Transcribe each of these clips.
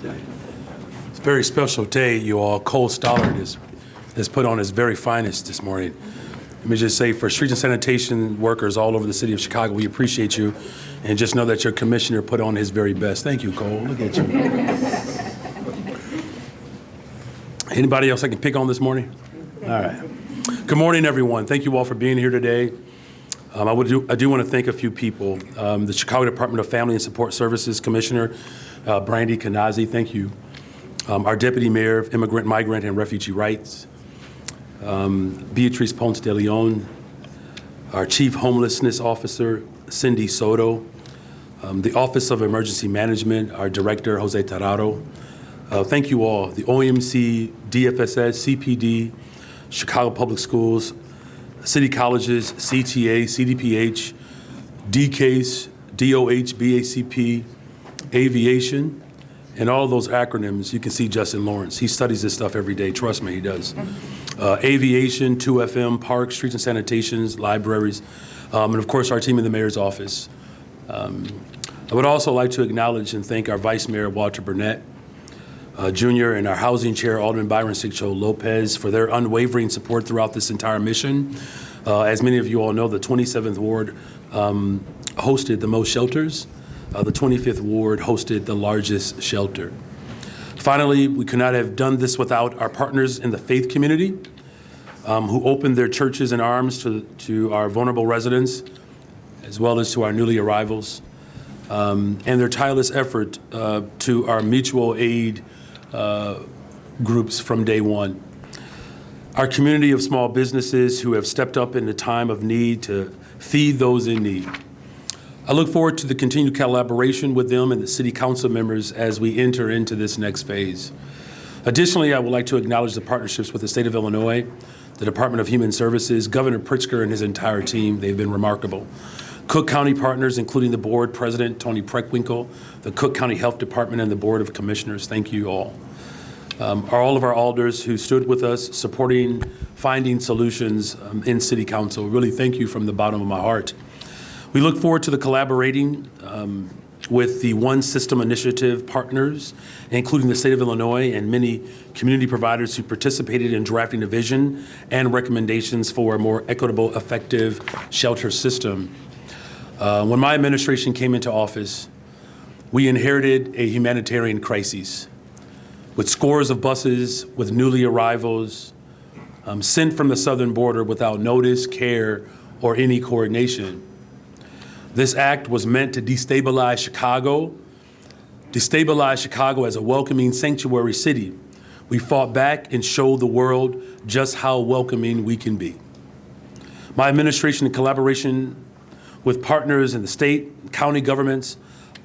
It's a very special day, you all. Cole Stollard has put on his very finest this morning. Let me just say, for street and sanitation workers all over the city of Chicago, we appreciate you, and just know that your commissioner put on his very best. Thank you, Cole. Look at you. Anybody else I can pick on this morning? All right. Good morning, everyone. Thank you all for being here today. I do want to thank a few people. The Chicago Department of Family and Support Services Commissioner, Brandy Kanazi, thank you. Our Deputy Mayor of Immigrant, Migrant, and Refugee Rights, Beatrice Ponce de Leon, our Chief Homelessness Officer, Cindy Soto, the Office of Emergency Management, our Director, Jose Tararo. Thank you all, the OMC, DFSS, CPD, Chicago Public Schools, City Colleges, CTA, CDPH, DCASE, DOH, BACP, Aviation, and all those acronyms. You can see Justin Lawrence. He studies this stuff every day. Trust me, he does. Aviation, 2FM, Parks, Streets and Sanitations, Libraries, and of course our team in the Mayor's office. I would also like to acknowledge and thank our Vice Mayor, Walter Burnett, Jr., and our Housing Chair, Alderman Byron Sigcho Lopez, for their unwavering support throughout this entire mission. As many of you all know, the 27th Ward hosted the most shelters. The 25th Ward hosted the largest shelter. Finally, we could not have done this without our partners in the faith community, who opened their churches and arms to our vulnerable residents, as well as to our newly arrivals, and their tireless effort to our mutual aid groups from day one. Our community of small businesses who have stepped up in the time of need to feed those in need. I look forward to the continued collaboration with them and the city council members as we enter into this next phase. Additionally, I would like to acknowledge the partnerships with the state of Illinois, the Department of Human Services, Governor Pritzker and his entire team. They've been remarkable. Cook County partners, including the board president, Tony Preckwinkle, the Cook County Health Department, and the Board of Commissioners. Thank you all. All of our alders who stood with us, supporting, finding solutions in City Council. Really thank you from the bottom of my heart. We look forward to the collaborating with the One System Initiative partners, including the state of Illinois and many community providers who participated in drafting a vision and recommendations for a more equitable, effective shelter system. When my administration came into office, we inherited a humanitarian crisis with scores of buses with newly arrivals sent from the southern border without notice, care, or any coordination. This act was meant to destabilize Chicago as a welcoming sanctuary city. We fought back and showed the world just how welcoming we can be. My administration, in collaboration with partners in the state and county governments,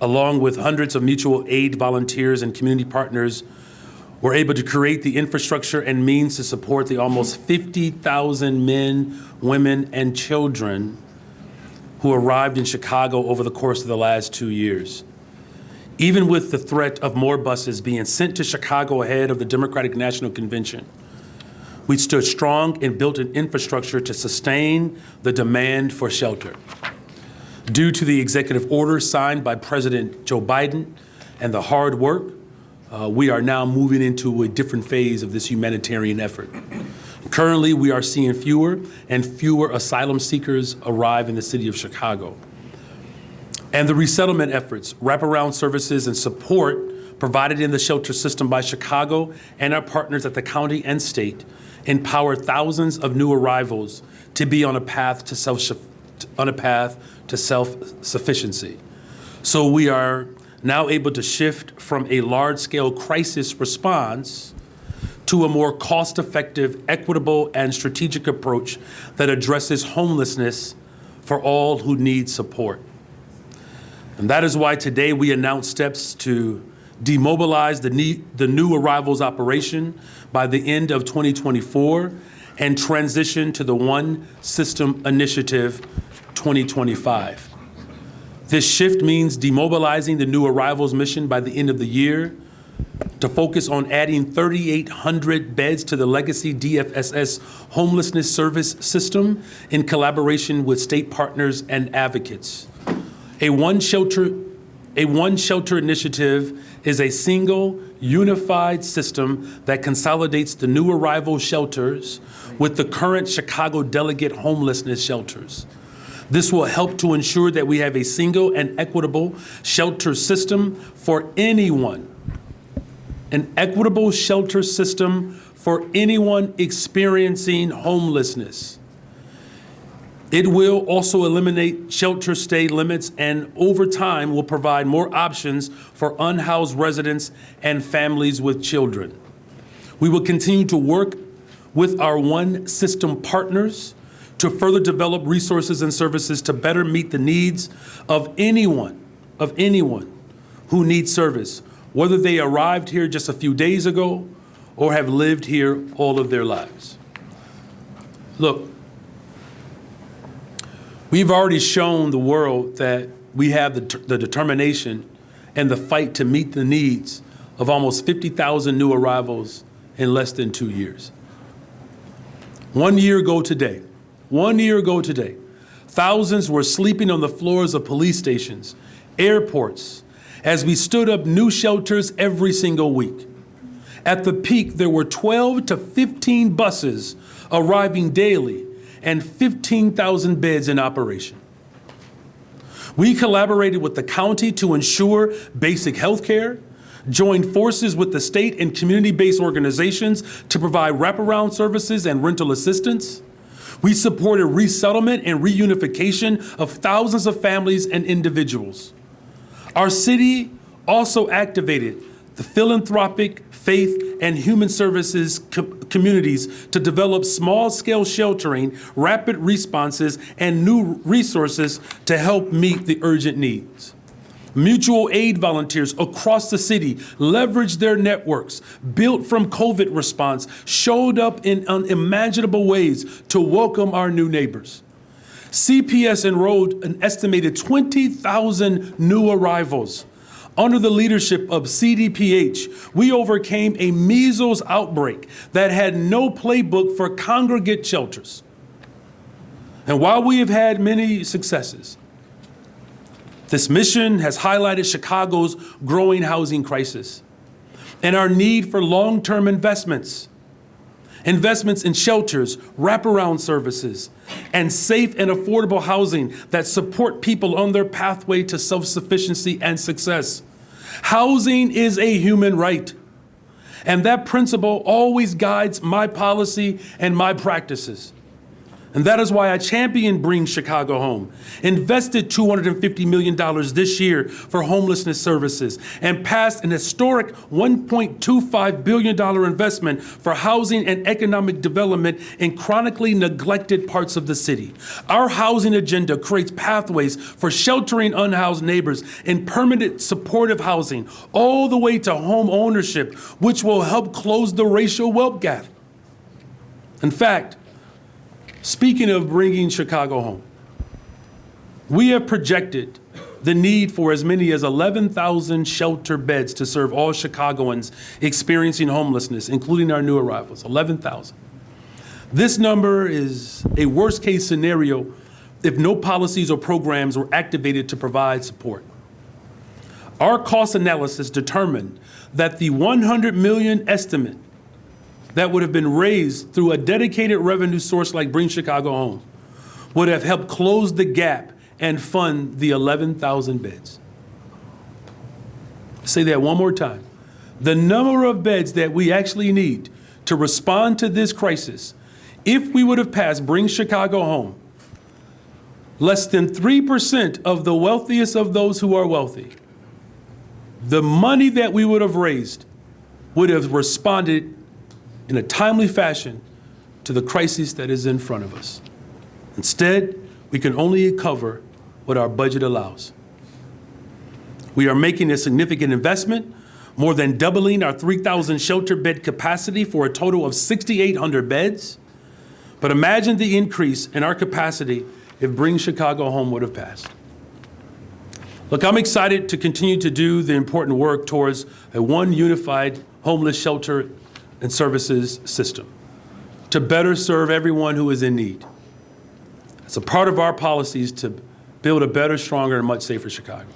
along with hundreds of mutual aid volunteers and community partners, were able to create the infrastructure and means to support the almost 50,000 men, women, and children who arrived in Chicago over the course of the last 2 years. Even with the threat of more buses being sent to Chicago ahead of the Democratic National Convention, we stood strong and built an infrastructure to sustain the demand for shelter. Due to the executive order signed by President Joe Biden and the hard work, we are now moving into a different phase of this humanitarian effort. Currently, we are seeing fewer and fewer asylum seekers arrive in the city of Chicago. And the resettlement efforts, wraparound services, and support provided in the shelter system by Chicago and our partners at the county and state empower thousands of new arrivals to be on a path to self-sufficiency. So we are now able to shift from a large-scale crisis response to a more cost-effective, equitable, and strategic approach that addresses homelessness for all who need support. And that is why today we announce steps to demobilize the new arrivals operation by the end of 2024 and transition to the One System Initiative 2025. This shift means demobilizing the new arrivals mission by the end of the year to focus on adding 3,800 beds to the legacy DFSS homelessness service system in collaboration with state partners and advocates. A one shelter A One Shelter initiative is a single, unified system that consolidates the new arrival shelters with the current Chicago delegate homelessness shelters. This will help to ensure that we have a single and equitable shelter system for anyone. An equitable shelter system for anyone experiencing homelessness. It will also eliminate shelter stay limits and over time will provide more options for unhoused residents and families with children. We will continue to work with our One System partners to further develop resources and services to better meet the needs of anyone who needs service, whether they arrived here just a few days ago or have lived here all of their lives. Look, we've already shown the world that we have the determination and the fight to meet the needs of almost 50,000 new arrivals in less than 2 years. 1 year ago today, thousands were sleeping on the floors of police stations, airports, as we stood up new shelters every single week. At the peak, there were 12 to 15 buses arriving daily and 15,000 beds in operation. We collaborated with the county to ensure basic health care, joined forces with the state and community-based organizations to provide wraparound services and rental assistance. We supported resettlement and reunification of thousands of families and individuals. Our city also activated the philanthropic, faith, and human services communities to develop small-scale sheltering, rapid responses, and new resources to help meet the urgent needs. Mutual aid volunteers across the city leveraged their networks, built from COVID response, showed up in unimaginable ways to welcome our new neighbors. CPS enrolled an estimated 20,000 new arrivals. Under the leadership of CDPH, we overcame a measles outbreak that had no playbook for congregate shelters. And while we have had many successes, this mission has highlighted Chicago's growing housing crisis and our need for long-term investments in shelters, wraparound services, and safe and affordable housing that support people on their pathway to self-sufficiency and success. Housing is a human right, and that principle always guides my policy and my practices. And that is why I champion Bring Chicago Home, invested $250 million this year for homelessness services, and passed an historic $1.25 billion investment for housing and economic development in chronically neglected parts of the city. Our housing agenda creates pathways for sheltering unhoused neighbors in permanent supportive housing, all the way to home ownership, which will help close the racial wealth gap. In fact, speaking of bringing Chicago home, we have projected the need for as many as 11,000 shelter beds to serve all Chicagoans experiencing homelessness, including our new arrivals, 11,000. This number is a worst-case scenario if no policies or programs were activated to provide support. Our cost analysis determined that the $100 million estimate that would have been raised through a dedicated revenue source like Bring Chicago Home would have helped close the gap and fund the 11,000 beds. I'll say that one more time. The number of beds that we actually need to respond to this crisis, if we would have passed Bring Chicago Home, less than 3% of the wealthiest of those who are wealthy, the money that we would have raised would have responded in a timely fashion to the crisis that is in front of us. Instead, we can only cover what our budget allows. We are making a significant investment, more than doubling our 3,000 shelter bed capacity for a total of 6,800 beds. But imagine the increase in our capacity if Bring Chicago Home would have passed. Look, I'm excited to continue to do the important work towards a one unified homeless shelter and services system to better serve everyone who is in need. It's a part of our policies to build a better, stronger, and much safer Chicago.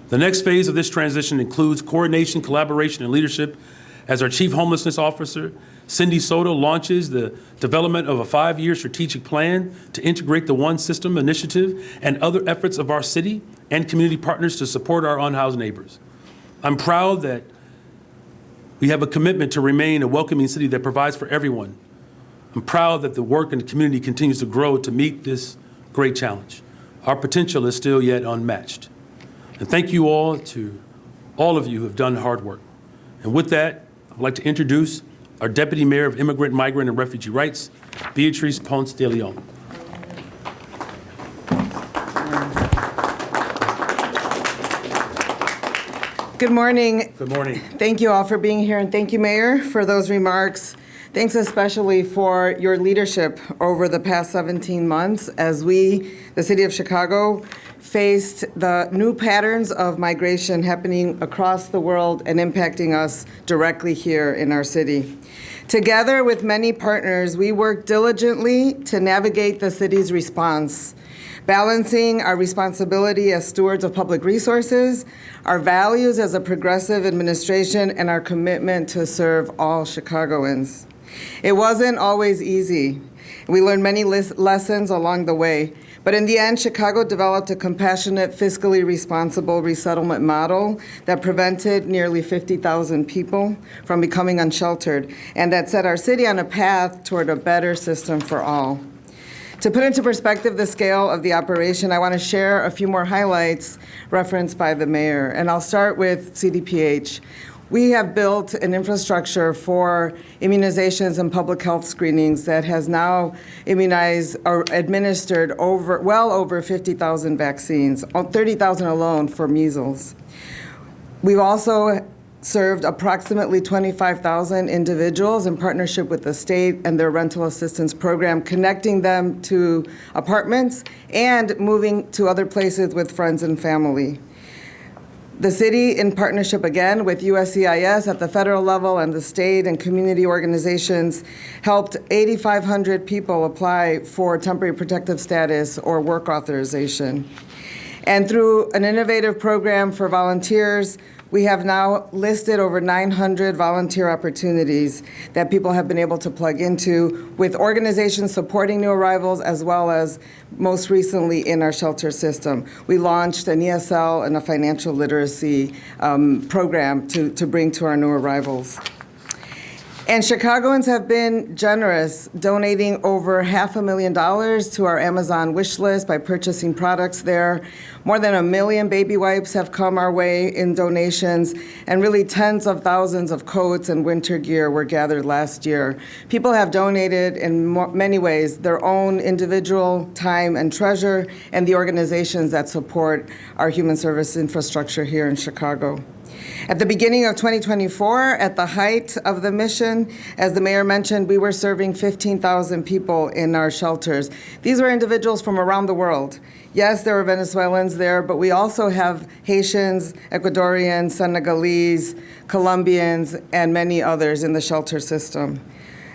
The next phase of this transition includes coordination, collaboration, and leadership as our Chief Homelessness Officer, Cindy Soto, launches the development of a 5-year strategic plan to integrate the One System initiative and other efforts of our city and community partners to support our unhoused neighbors. I'm proud that we have a commitment to remain a welcoming city that provides for everyone. I'm proud that the work in the community continues to grow to meet this great challenge. Our potential is still yet unmatched. And thank you all to all of you who have done hard work. And with that, I'd like to introduce our Deputy Mayor of Immigrant, Migrant, and Refugee Rights, Beatrice Ponce de Leon. Good morning. Good morning. Thank you all for being here, and thank you, Mayor, for those remarks. Thanks especially for your leadership over the past 17 months as we, the City of Chicago, faced the new patterns of migration happening across the world and impacting us directly here in our city. Together with many partners, we worked diligently to navigate the city's response, balancing our responsibility as stewards of public resources, our values as a progressive administration, and our commitment to serve all Chicagoans. It wasn't always easy. We learned many lessons along the way, but in the end, Chicago developed a compassionate, fiscally responsible resettlement model that prevented nearly 50,000 people from becoming unsheltered, and that set our city on a path toward a better system for all. To put into perspective the scale of the operation, I want to share a few more highlights referenced by the mayor, and I'll start with CDPH. We have built an infrastructure for immunizations and public health screenings that has now immunized or administered well over 50,000 vaccines, 30,000 alone for measles. We've also served approximately 25,000 individuals in partnership with the state and their rental assistance program, connecting them to apartments and moving to other places with friends and family. The city, in partnership again with USCIS at the federal level and the state and community organizations, helped 8,500 people apply for temporary protective status or work authorization. And through an innovative program for volunteers, we have now listed over 900 volunteer opportunities that people have been able to plug into, with organizations supporting new arrivals as well as most recently in our shelter system. We launched an ESL and a financial literacy program to bring to our new arrivals. And Chicagoans have been generous, donating over $500,000 to our Amazon wish list by purchasing products there. More than 1 million baby wipes have come our way in donations, and really tens of thousands of coats and winter gear were gathered last year. People have donated in many ways their own individual time and treasure, and the organizations that support our human service infrastructure here in Chicago. At the beginning of 2024, at the height of the mission, as the mayor mentioned, we were serving 15,000 people in our shelters. These were individuals from around the world. Yes, there were Venezuelans there, but we also have Haitians, Ecuadorians, Senegalese, Colombians, and many others in the shelter system.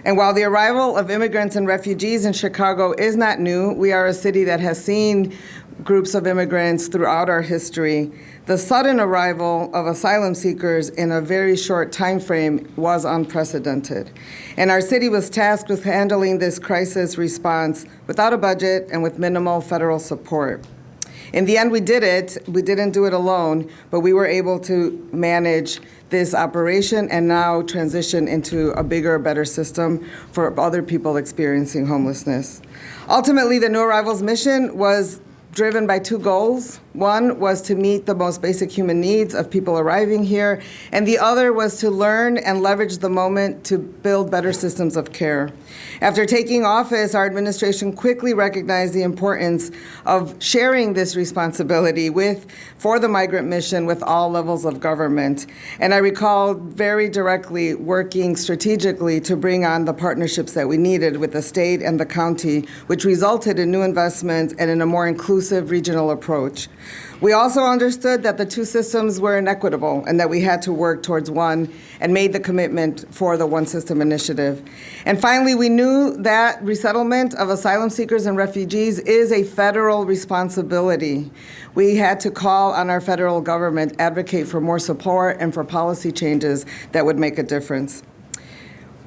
And while the arrival of immigrants and refugees in Chicago is not new, we are a city that has seen groups of immigrants throughout our history. The sudden arrival of asylum seekers in a very short time frame was unprecedented. And our city was tasked with handling this crisis response without a budget and with minimal federal support. In the end, we did it. We didn't do it alone, but we were able to manage this operation and now transition into a bigger, better system for other people experiencing homelessness. Ultimately, the New Arrivals mission was driven by two goals. One was to meet the most basic human needs of people arriving here, and the other was to learn and leverage the moment to build better systems of care. After taking office, our administration quickly recognized the importance of sharing this responsibility for the migrant mission with all levels of government. And I recall very directly working strategically to bring on the partnerships that we needed with the state and the county, which resulted in new investments and in a more inclusive regional approach. We also understood that the two systems were inequitable and that we had to work towards one, and made the commitment for the One System initiative. And finally, we knew that resettlement of asylum seekers and refugees is a federal responsibility. We had to call on our federal government, advocate for more support and for policy changes that would make a difference.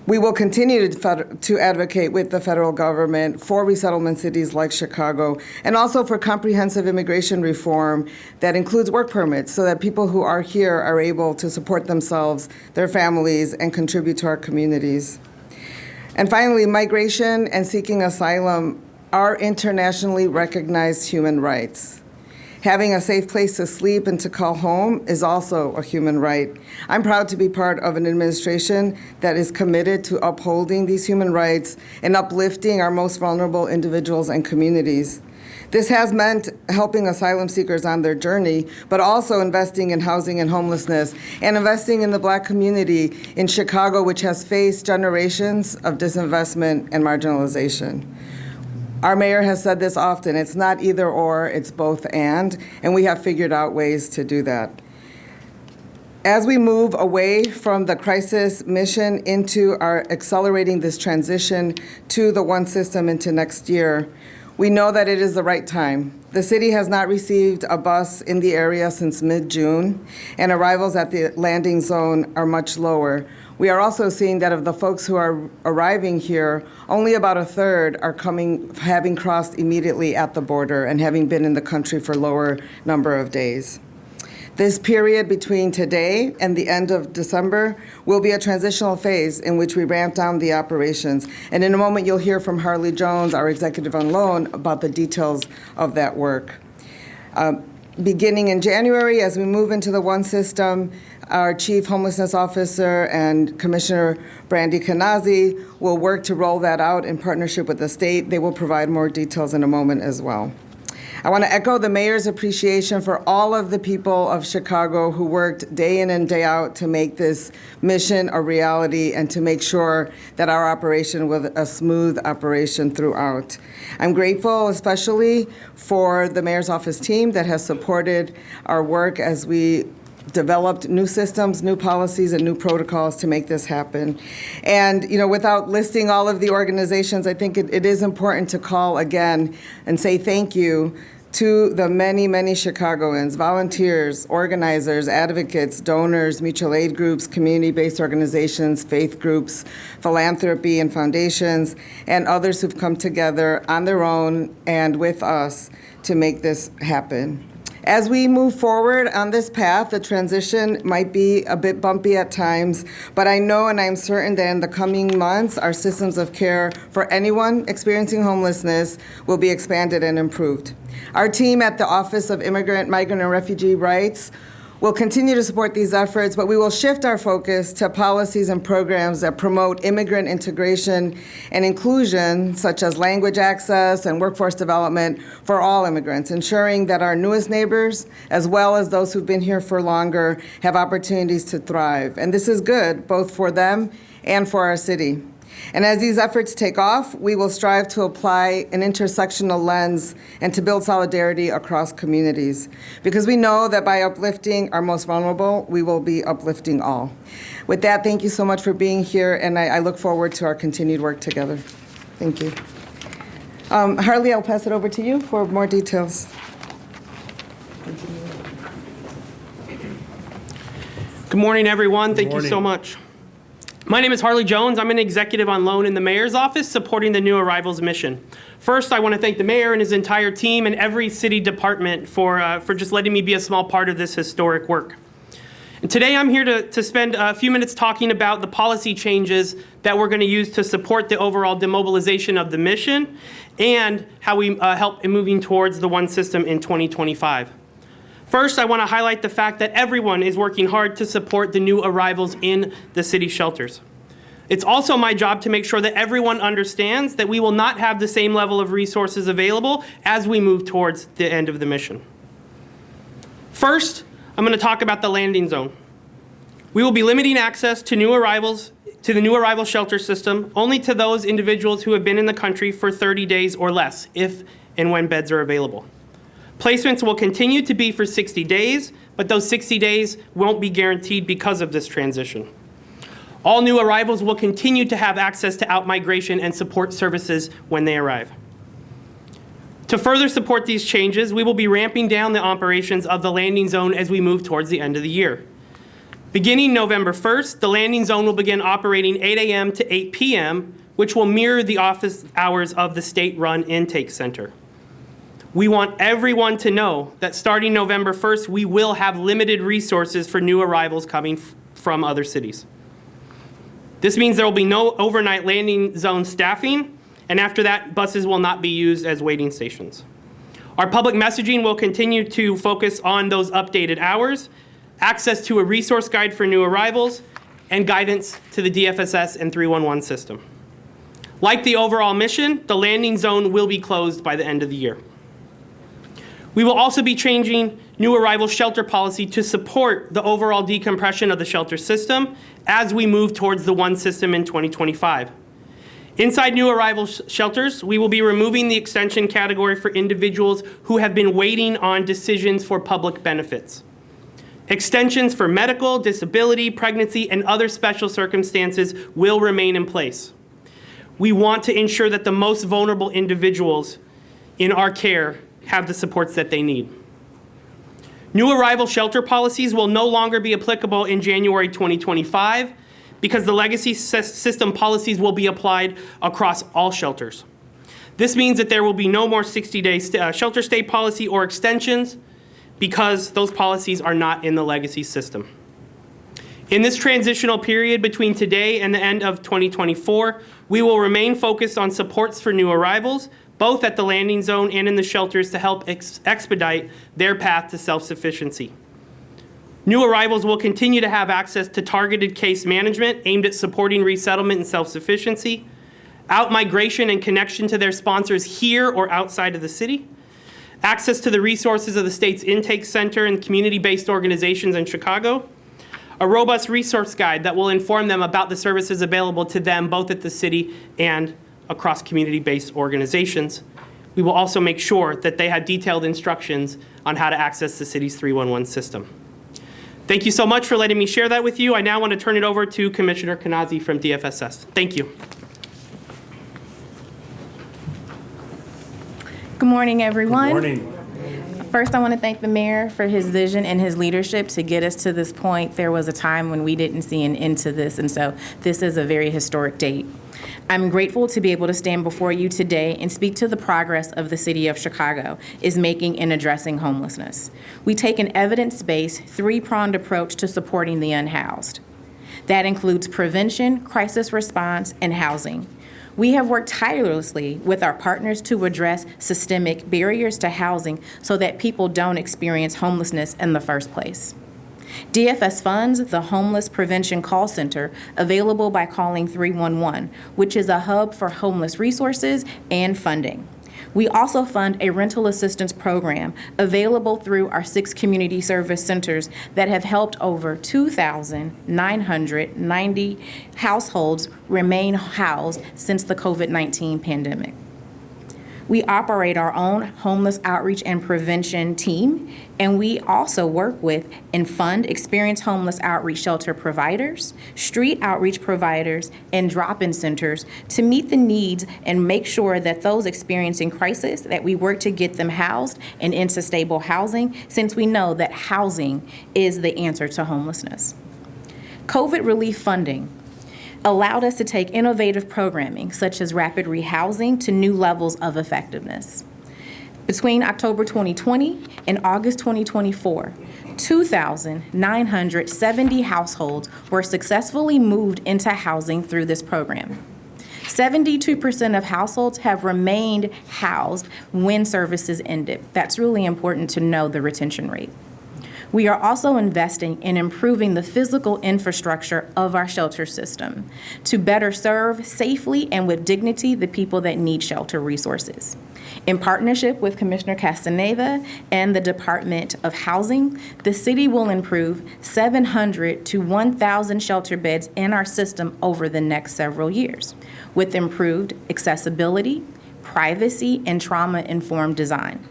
We will continue to advocate with the federal government for resettlement cities like Chicago, and also for comprehensive immigration reform that includes work permits so that people who are here are able to support themselves, their families, and contribute to our communities. And finally, migration and seeking asylum are internationally recognized human rights. Having a safe place to sleep and to call home is also a human right. I'm proud to be part of an administration that is committed to upholding these human rights and uplifting our most vulnerable individuals and communities. This has meant helping asylum seekers on their journey, but also investing in housing and homelessness, and investing in the Black community in Chicago, which has faced generations of disinvestment and marginalization. Our mayor has said this often, it's not either or, it's both and we have figured out ways to do that. As we move away from the crisis mission into our accelerating this transition to the One System into next year, we know that it is the right time. The city has not received a bus in the area since mid-June, and arrivals at the landing zone are much lower. We are also seeing that of the folks who are arriving here, only about a third are having crossed immediately at the border and having been in the country for a lower number of days. This period between today and the end of December will be a transitional phase in which we ramp down the operations. And in a moment, you'll hear from Harley Jones, our executive on loan, about the details of that work. Beginning in January, as we move into the One System, our Chief Homelessness Officer and Commissioner Brandy Kanazi will work to roll that out in partnership with the state. They will provide more details in a moment as well. I want to echo the mayor's appreciation for all of the people of Chicago who worked day in and day out to make this mission a reality and to make sure that our operation was a smooth operation throughout. I'm grateful especially for the mayor's office team that has supported our work as we developed new systems, new policies, and new protocols to make this happen. And, without listing all of the organizations, I think it is important to call again and say thank you to the many, many Chicagoans, volunteers, organizers, advocates, donors, mutual aid groups, community-based organizations, faith groups, philanthropy and foundations, and others who've come together on their own and with us to make this happen. As we move forward on this path, the transition might be a bit bumpy at times, but I know and I'm certain that in the coming months, our systems of care for anyone experiencing homelessness will be expanded and improved. Our team at the Office of Immigrant, Migrant, and Refugee Rights will continue to support these efforts, but we will shift our focus to policies and programs that promote immigrant integration and inclusion, such as language access and workforce development for all immigrants, ensuring that our newest neighbors, as well as those who've been here for longer, have opportunities to thrive. And this is good, both for them and for our city. And as these efforts take off, we will strive to apply an intersectional lens and to build solidarity across communities, because we know that by uplifting our most vulnerable, we will be uplifting all. With that, thank you so much for being here, and I look forward to our continued work together. Thank you. Harley, I'll pass it over to you for more details. Good morning, everyone. Thank you so much. My name is Harley Jones. I'm an executive on loan in the mayor's office supporting the new arrivals mission. First, I want to thank the mayor and his entire team and every city department for just letting me be a small part of this historic work. And today I'm here to spend a few minutes talking about the policy changes that we're going to use to support the overall demobilization of the mission and how we help in moving towards the One System in 2025. First, I want to highlight the fact that everyone is working hard to support the new arrivals in the city shelters. It's also my job to make sure that everyone understands that we will not have the same level of resources available as we move towards the end of the mission. First, I'm going to talk about the landing zone. We will be limiting access to new arrivals to the new arrival shelter system only to those individuals who have been in the country for 30 days or less, if and when beds are available. Placements will continue to be for 60 days, but those 60 days won't be guaranteed because of this transition. All new arrivals will continue to have access to out-migration and support services when they arrive. To further support these changes, we will be ramping down the operations of the landing zone as we move towards the end of the year. Beginning November 1st, the landing zone will begin operating 8 a.m. to 8 p.m., which will mirror the office hours of the state-run intake center. We want everyone to know that starting November 1st, we will have limited resources for new arrivals coming from other cities. This means there will be no overnight landing zone staffing, and after that, buses will not be used as waiting stations. Our public messaging will continue to focus on those updated hours, access to a resource guide for new arrivals, and guidance to the DFSS and 311 system. Like the overall mission, the landing zone will be closed by the end of the year. We will also be changing new arrival shelter policy to support the overall decompression of the shelter system as we move towards the one system in 2025. Inside new arrival shelters, we will be removing the extension category for individuals who have been waiting on decisions for public benefits. Extensions for medical, disability, pregnancy, and other special circumstances will remain in place. We want to ensure that the most vulnerable individuals in our care have the supports that they need. New arrival shelter policies will no longer be applicable in January 2025 because the legacy system policies will be applied across all shelters. This means that there will be no more 60-day shelter stay policy or extensions because those policies are not in the legacy system. In this transitional period between today and the end of 2024, we will remain focused on supports for new arrivals, both at the landing zone and in the shelters to help expedite their path to self-sufficiency. New arrivals will continue to have access to targeted case management aimed at supporting resettlement and self-sufficiency, out-migration and connection to their sponsors here or outside of the city, access to the resources of the state's intake center and community-based organizations in Chicago, a robust resource guide that will inform them about the services available to them both at the city and across community-based organizations. We will also make sure that they have detailed instructions on how to access the city's 311 system. Thank you so much for letting me share that with you. I now want to turn it over to Commissioner Kanazi from DFSS. Thank you. Good morning, everyone. Good morning. First, I want to thank the mayor for his vision and his leadership to get us to this point. There was a time when we didn't see an end to this, and so this is a very historic date. I'm grateful to be able to stand before you today and speak to the progress of the city of Chicago is making in addressing homelessness. We take an evidence-based, three-pronged approach to supporting the unhoused. That includes prevention, crisis response, and housing. We have worked tirelessly with our partners to address systemic barriers to housing so that people don't experience homelessness in the first place. DFS funds the Homeless Prevention Call Center, available by calling 311, which is a hub for homeless resources and funding. We also fund a rental assistance program available through our 6 community service centers that have helped over 2,990 households remain housed since the COVID-19 pandemic. We operate our own homeless outreach and prevention team, and we also work with and fund experienced homeless outreach shelter providers, street outreach providers, and drop-in centers to meet the needs and make sure that those experiencing crisis, that we work to get them housed and into stable housing, since we know that housing is the answer to homelessness. COVID relief funding allowed us to take innovative programming, such as rapid rehousing, to new levels of effectiveness. Between October 2020 and August 2024, 2,970 households were successfully moved into housing through this program. 72% of households have remained housed when services ended. That's really important to know the retention rate. We are also investing in improving the physical infrastructure of our shelter system to better serve safely and with dignity the people that need shelter resources. In partnership with Commissioner Castaneda and the Department of Housing, the city will improve 700 to 1,000 shelter beds in our system over the next several years, with improved accessibility, privacy, and trauma-informed design.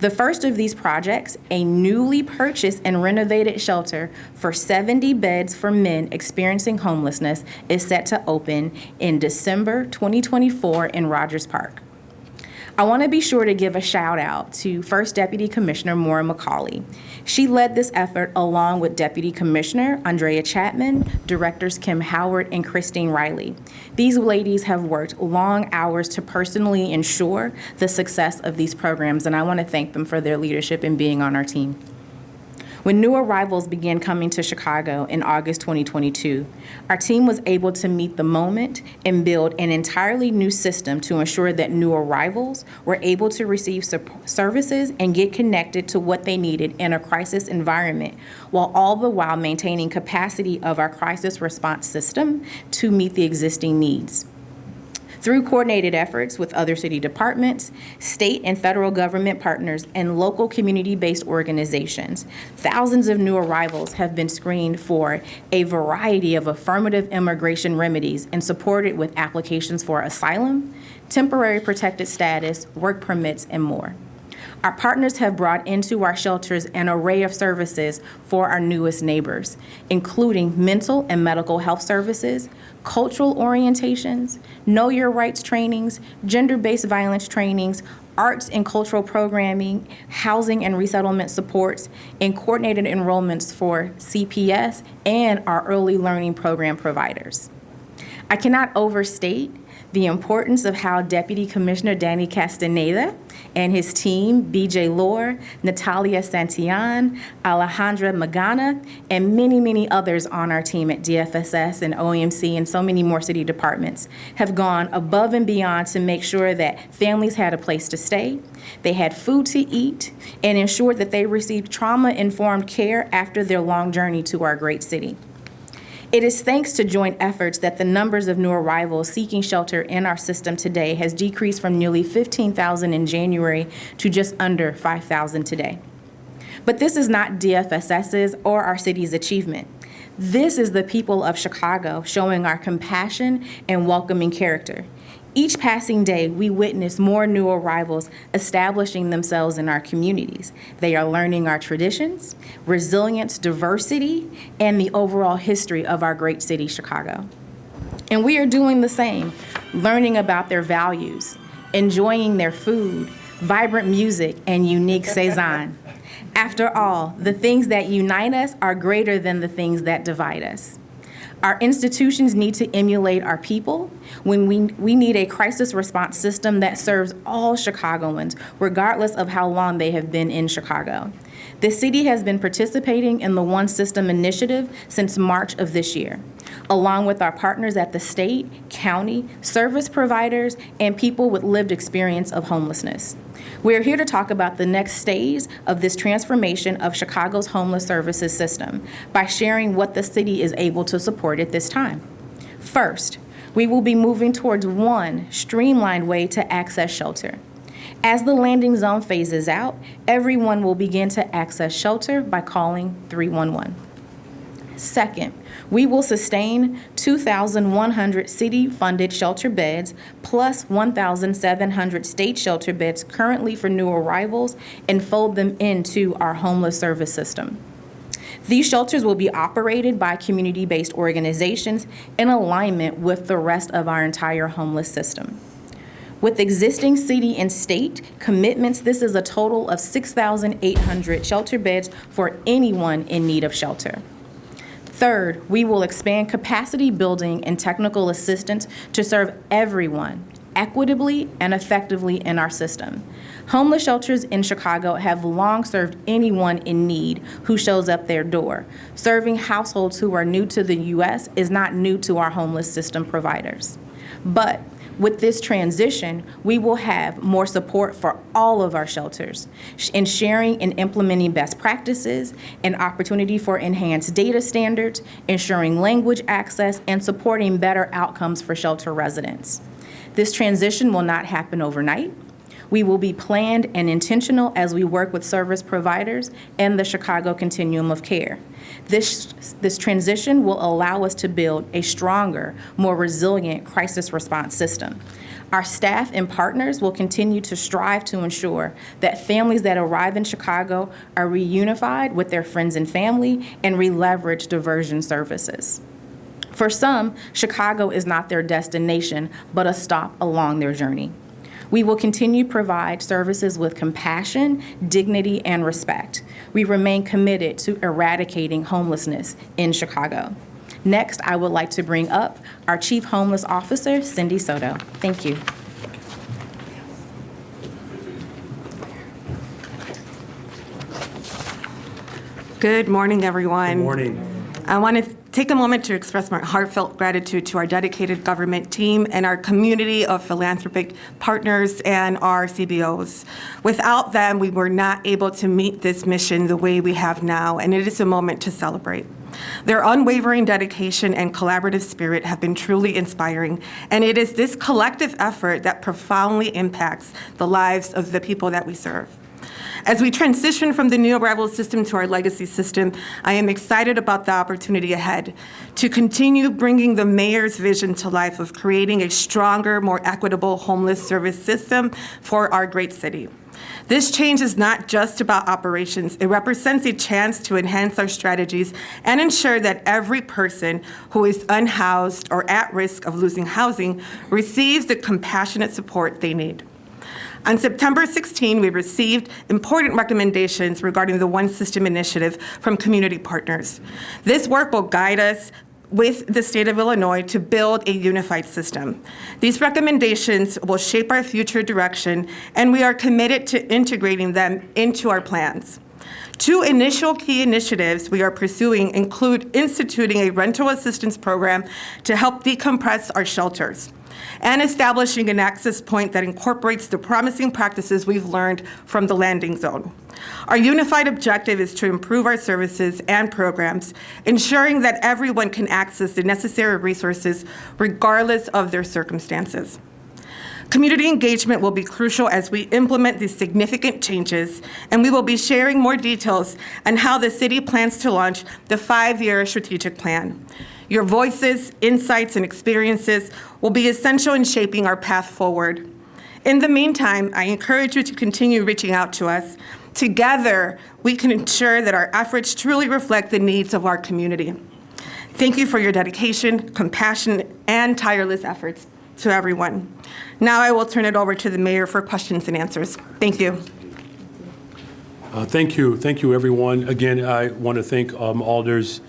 The first of these projects, a newly purchased and renovated shelter for 70 beds for men experiencing homelessness, is set to open in December 2024 in Rogers Park. I want to be sure to give a shout out to First Deputy Commissioner Maura McCauley. She led this effort along with Deputy Commissioner Andrea Chapman, Directors Kim Howard and Christine Riley. These ladies have worked long hours to personally ensure the success of these programs, and I want to thank them for their leadership in being on our team. When new arrivals began coming to Chicago in August 2022, our team was able to meet the moment and build an entirely new system to ensure that new arrivals were able to receive services and get connected to what they needed in a crisis environment, while all the while maintaining capacity of our crisis response system to meet the existing needs. Through coordinated efforts with other city departments, state and federal government partners, and local community-based organizations, thousands of new arrivals have been screened for a variety of affirmative immigration remedies and supported with applications for asylum, temporary protected status, work permits, and more. Our partners have brought into our shelters an array of services for our newest neighbors, including mental and medical health services, cultural orientations, know your rights trainings, gender-based violence trainings, arts and cultural programming, housing and resettlement supports, and coordinated enrollments for CPS and our early learning program providers. I cannot overstate the importance of how Deputy Commissioner Danny Castaneda and his team, BJ Lohr, Natalia Santillan, Alejandra Magana, and many, many others on our team at DFSS and OEMC and so many more city departments have gone above and beyond to make sure that families had a place to stay, they had food to eat, and ensured that they received trauma-informed care after their long journey to our great city. It is thanks to joint efforts that the numbers of new arrivals seeking shelter in our system today has decreased from nearly 15,000 in January to just under 5,000 today. But this is not DFSS's or our city's achievement. This is the people of Chicago showing our compassion and welcoming character. Each passing day, we witness more new arrivals establishing themselves in our communities. They are learning our traditions, resilience, diversity, and the overall history of our great city, Chicago. And we are doing the same, learning about their values, enjoying their food, vibrant music, and unique saison. After all, the things that unite us are greater than the things that divide us. Our institutions need to emulate our people when we need a crisis response system that serves all Chicagoans, regardless of how long they have been in Chicago. The city has been participating in the One System initiative since March of this year, along with our partners at the state, county, service providers, and people with lived experience of homelessness. We are here to talk about the next stage of this transformation of Chicago's homeless services system by sharing what the city is able to support at this time. First, we will be moving towards one streamlined way to access shelter. As the landing zone phases out, everyone will begin to access shelter by calling 311. Second, we will sustain 2,100 city-funded shelter beds plus 1,700 state shelter beds currently for new arrivals and fold them into our homeless service system. These shelters will be operated by community-based organizations in alignment with the rest of our entire homeless system. With existing city and state commitments, this is a total of 6,800 shelter beds for anyone in need of shelter. Third, we will expand capacity building and technical assistance to serve everyone equitably and effectively in our system. Homeless shelters in Chicago have long served anyone in need who shows up their door. Serving households who are new to the U.S. is not new to our homeless system providers. But with this transition, we will have more support for all of our shelters in sharing and implementing best practices, an opportunity for enhanced data standards, ensuring language access, and supporting better outcomes for shelter residents. This transition will not happen overnight. We will be planned and intentional as we work with service providers and the Chicago Continuum of Care. This transition will allow us to build a stronger, more resilient crisis response system. Our staff and partners will continue to strive to ensure that families that arrive in Chicago are reunified with their friends and family and re-leverage diversion services. For some, Chicago is not their destination, but a stop along their journey. We will continue to provide services with compassion, dignity, and respect. We remain committed to eradicating homelessness in Chicago. Next, I would like to bring up our Chief Homeless Officer, Cindy Soto. Thank you. Good morning, everyone. Good morning. I want to take a moment to express my heartfelt gratitude to our dedicated government team and our community of philanthropic partners and our CBOs. Without them, we were not able to meet this mission the way we have now, and it is a moment to celebrate. Their unwavering dedication and collaborative spirit have been truly inspiring, and it is this collective effort that profoundly impacts the lives of the people that we serve. As we transition from the new arrival system to our legacy system, I am excited about the opportunity ahead to continue bringing the mayor's vision to life of creating a stronger, more equitable homeless service system for our great city. This change is not just about operations. It represents a chance to enhance our strategies and ensure that every person who is unhoused or at risk of losing housing receives the compassionate support they need. On September 16, we received important recommendations regarding the One System initiative from community partners. This work will guide us with the state of Illinois to build a unified system. These recommendations will shape our future direction, and we are committed to integrating them into our plans. Two initial key initiatives we are pursuing include instituting a rental assistance program to help decompress our shelters, and establishing an access point that incorporates the promising practices we've learned from the landing zone. Our unified objective is to improve our services and programs, ensuring that everyone can access the necessary resources regardless of their circumstances. Community engagement will be crucial as we implement these significant changes, and we will be sharing more details on how the city plans to launch the 5-year strategic plan. Your voices, insights, and experiences will be essential in shaping our path forward. In the meantime, I encourage you to continue reaching out to us. Together, we can ensure that our efforts truly reflect the needs of our community. Thank you for your dedication, compassion, and tireless efforts to everyone. Now I will turn it over to the mayor for questions and answers. Thank you. Thank you, everyone. Again, I want to thank Alders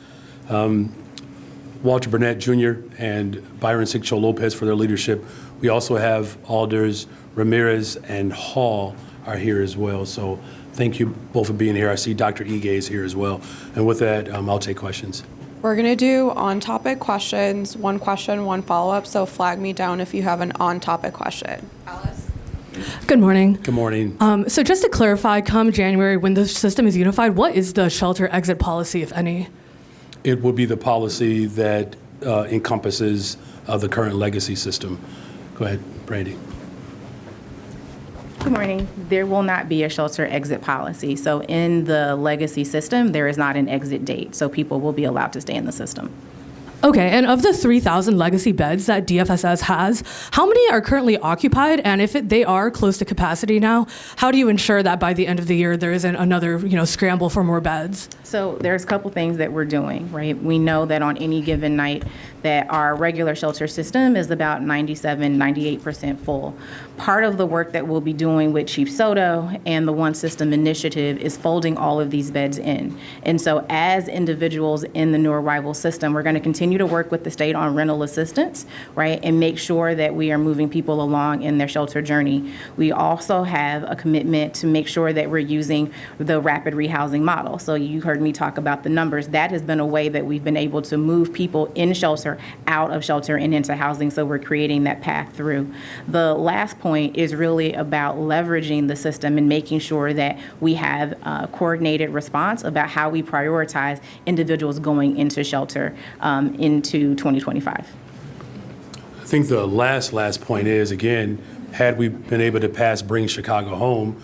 Walter Burnett Jr. and Byron Siccho Lopez for their leadership. We also have Alders Ramirez and Hall are here as well. So thank you both for being here. I see Dr. Ige is here as well. And with that, I'll take questions. We're going to do on-topic questions, one question, one follow-up, so flag me down if you have an on-topic question. Alice? Good morning. Good morning. So just to clarify, come January, when the system is unified, what is the shelter exit policy, if any? It will be the policy that encompasses the current legacy system. Go ahead, Brandy. Good morning. There will not be a shelter exit policy. So in the legacy system, there is not an exit date. So people will be allowed to stay in the system. Okay, and of the 3,000 legacy beds that DFSS has, how many are currently occupied? And if they are close to capacity now, how do you ensure that by the end of the year there isn't another scramble for more beds? So there's a couple things that we're doing, right? We know that on any given night that our regular shelter system is about 97, 98% full. Part of the work that we'll be doing with Chief Soto and the One System initiative is folding all of these beds in. And so as individuals in the new arrival system, we're going to continue to work with the state on rental assistance, right, and make sure that we are moving people along in their shelter journey. We also have a commitment to make sure that we're using the rapid rehousing model. So you heard me talk about the numbers. That has been a way that we've been able to move people in shelter, out of shelter, and into housing, so we're creating that path through. The last point is really about leveraging the system and making sure that we have a coordinated response about how we prioritize individuals going into shelter into 2025. I think the last point is, again, had we been able to pass Bring Chicago Home,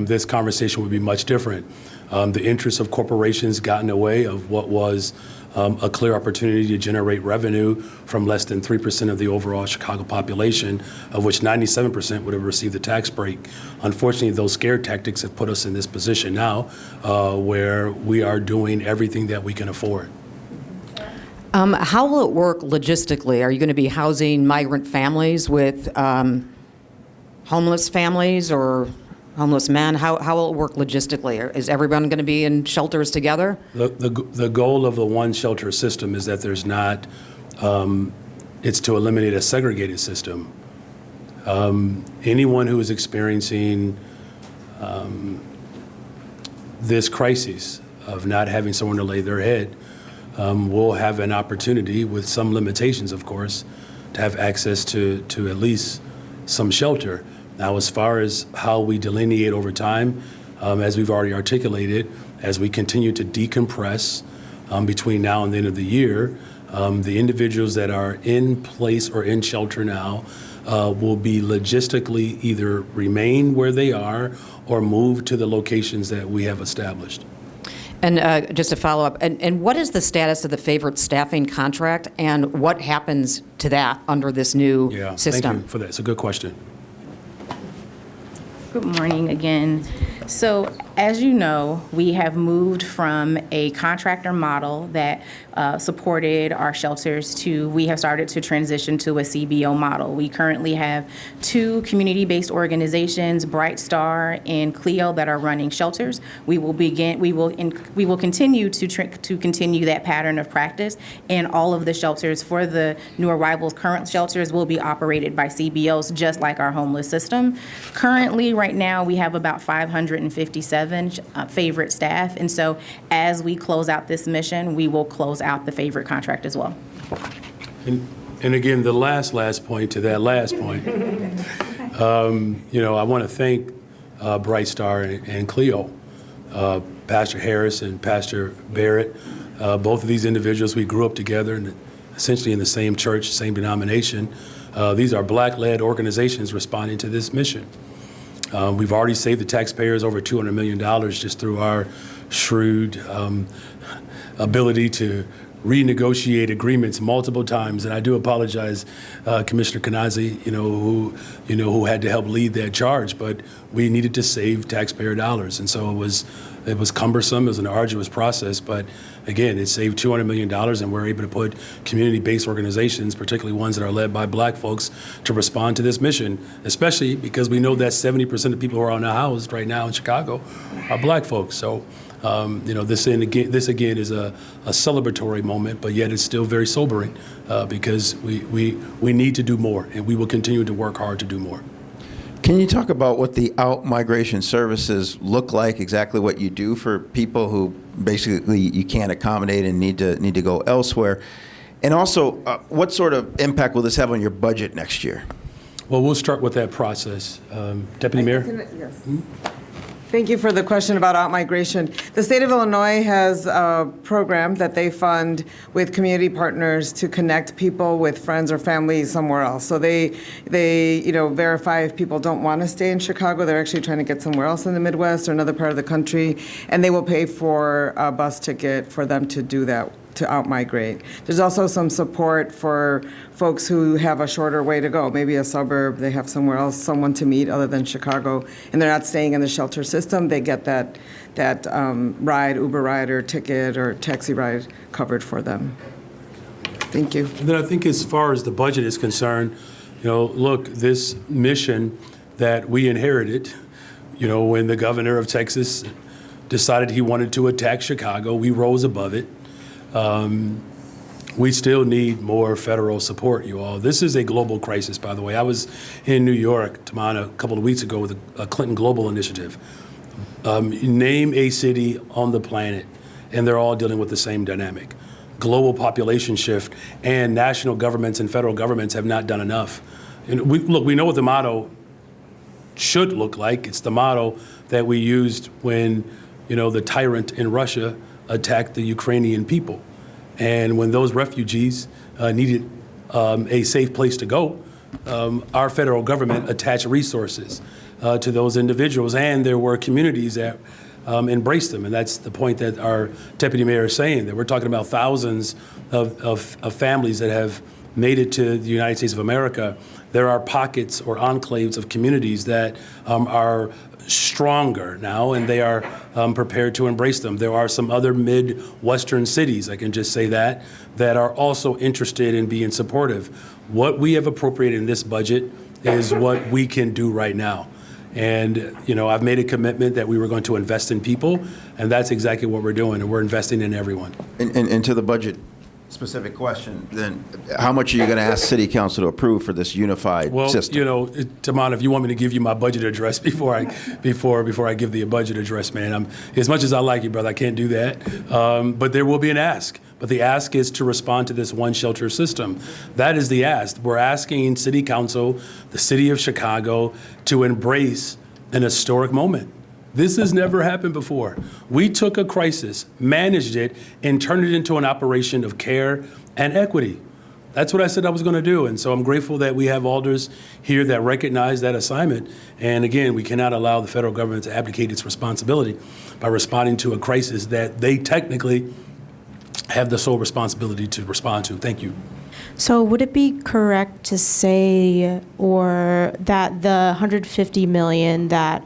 this conversation would be much different. The interests of corporations got in the way of what was a clear opportunity to generate revenue from less than 3% of the overall Chicago population, of which 97% would have received a tax break. Unfortunately, those scare tactics have put us in this position now where we are doing everything that we can afford. How will it work logistically? Are you going to be housing migrant families with homeless families or homeless men? How will it work logistically? Is everyone going to be in shelters together? The goal of the one shelter system is that there's not, it's to eliminate a segregated system. Anyone who is experiencing this crisis of not having someone to lay their head will have an opportunity, with some limitations, of course, to have access to at least some shelter. Now, as far as how we delineate over time, as we've already articulated, as we continue to decompress between now and the end of the year, the individuals that are in place or in shelter now will be logistically either remain where they are or move to the locations that we have established. And just to follow up, and what is the status of the favorite staffing contract, and what happens to that under this new system? Thank you for that. It's a good question. Good morning again. So, as you know, we have moved from a contractor model that supported our shelters to, we have started to transition to a CBO model. We currently have 2 community-based organizations, Bright Star and Clio, that are running shelters. We will continue to continue that pattern of practice, and all of the shelters for the new arrivals, current shelters, will be operated by CBOs, just like our homeless system. Currently, right now, we have about 557 favorite staff, and so as we close out this mission, we will close out the favorite contract as well. And again, the last point to that last point, I want to thank Bright Star and Clio, Pastor Harris and Pastor Barrett. Both of these individuals, we grew up together essentially in the same church, same denomination. These are Black-led organizations responding to this mission. We've already saved the taxpayers over $200 million just through our shrewd ability to renegotiate agreements multiple times. And I do apologize, Commissioner Kanazi, who had to help lead that charge, but we needed to save taxpayer dollars. And so it was cumbersome, it was an arduous process, but again, it saved $200 million, and we're able to put community-based organizations, particularly ones that are led by Black folks, to respond to this mission, especially because we know that 70% of people who are unhoused right now in Chicago are Black folks. So, this again is a celebratory moment, but yet it's still very sobering because we need to do more, and we will continue to work hard to do more. Can you talk about what the out-migration services look like, exactly what you do for people who basically you can't accommodate and need to go elsewhere? And also, what sort of impact will this have on your budget next year? Well, we'll start with that process. Deputy Mayor? Yes. Thank you for the question about out-migration. The state of Illinois has a program that they fund with community partners to connect people with friends or family somewhere else. So they verify if people don't want to stay in Chicago, they're actually trying to get somewhere else in the Midwest or another part of the country, and they will pay for a bus ticket for them to do that, to out-migrate. There's also some support for folks who have a shorter way to go, maybe a suburb, they have somewhere else, someone to meet other than Chicago, and they're not staying in the shelter system. They get that ride, Uber ride or ticket or taxi ride covered for them. Thank you. And then I think as far as the budget is concerned, look, this mission that we inherited, when the governor of Texas decided he wanted to attack Chicago, we rose above it. We still need more federal support, you all. This is a global crisis, by the way. I was in New York, Tamana, a couple of weeks ago with a Clinton Global Initiative. Name a city on the planet, and they're all dealing with the same dynamic. Global population shift, and national governments and federal governments have not done enough. And we know what the motto should look like. It's the motto that we used when, the tyrant in Russia attacked the Ukrainian people. And when those refugees needed a safe place to go, our federal government attach resources to those individuals, and there were communities that embraced them. And that's the point that our deputy mayor is saying, that we're talking about thousands of families that have made it to the United States of America. There are pockets or enclaves of communities that are stronger now, and they are prepared to embrace them. There are some other Midwestern cities, I can just say that are also interested in being supportive. What we have appropriated in this budget is what we can do right now. And, I've made a commitment that we were going to invest in people, and that's exactly what we're doing, and we're investing in everyone. And to the budget specific question, then how much are you going to ask City Council to approve for this unified system? Tamana, if you want me to give you my budget address before I give the budget address, man, as much as I like you, brother, I can't do that. But there will be an ask. But the ask is to respond to this one shelter system. That is the ask. We're asking City Council, the City of Chicago, to embrace an historic moment. This has never happened before. We took a crisis, managed it, and turned it into an operation of care and equity. That's what I said I was going to do. And so I'm grateful that we have alders here that recognize that assignment. And again, we cannot allow the federal government to abdicate its responsibility by responding to a crisis that they technically have the sole responsibility to respond to. Thank you. So would it be correct to say, or that the $150 million that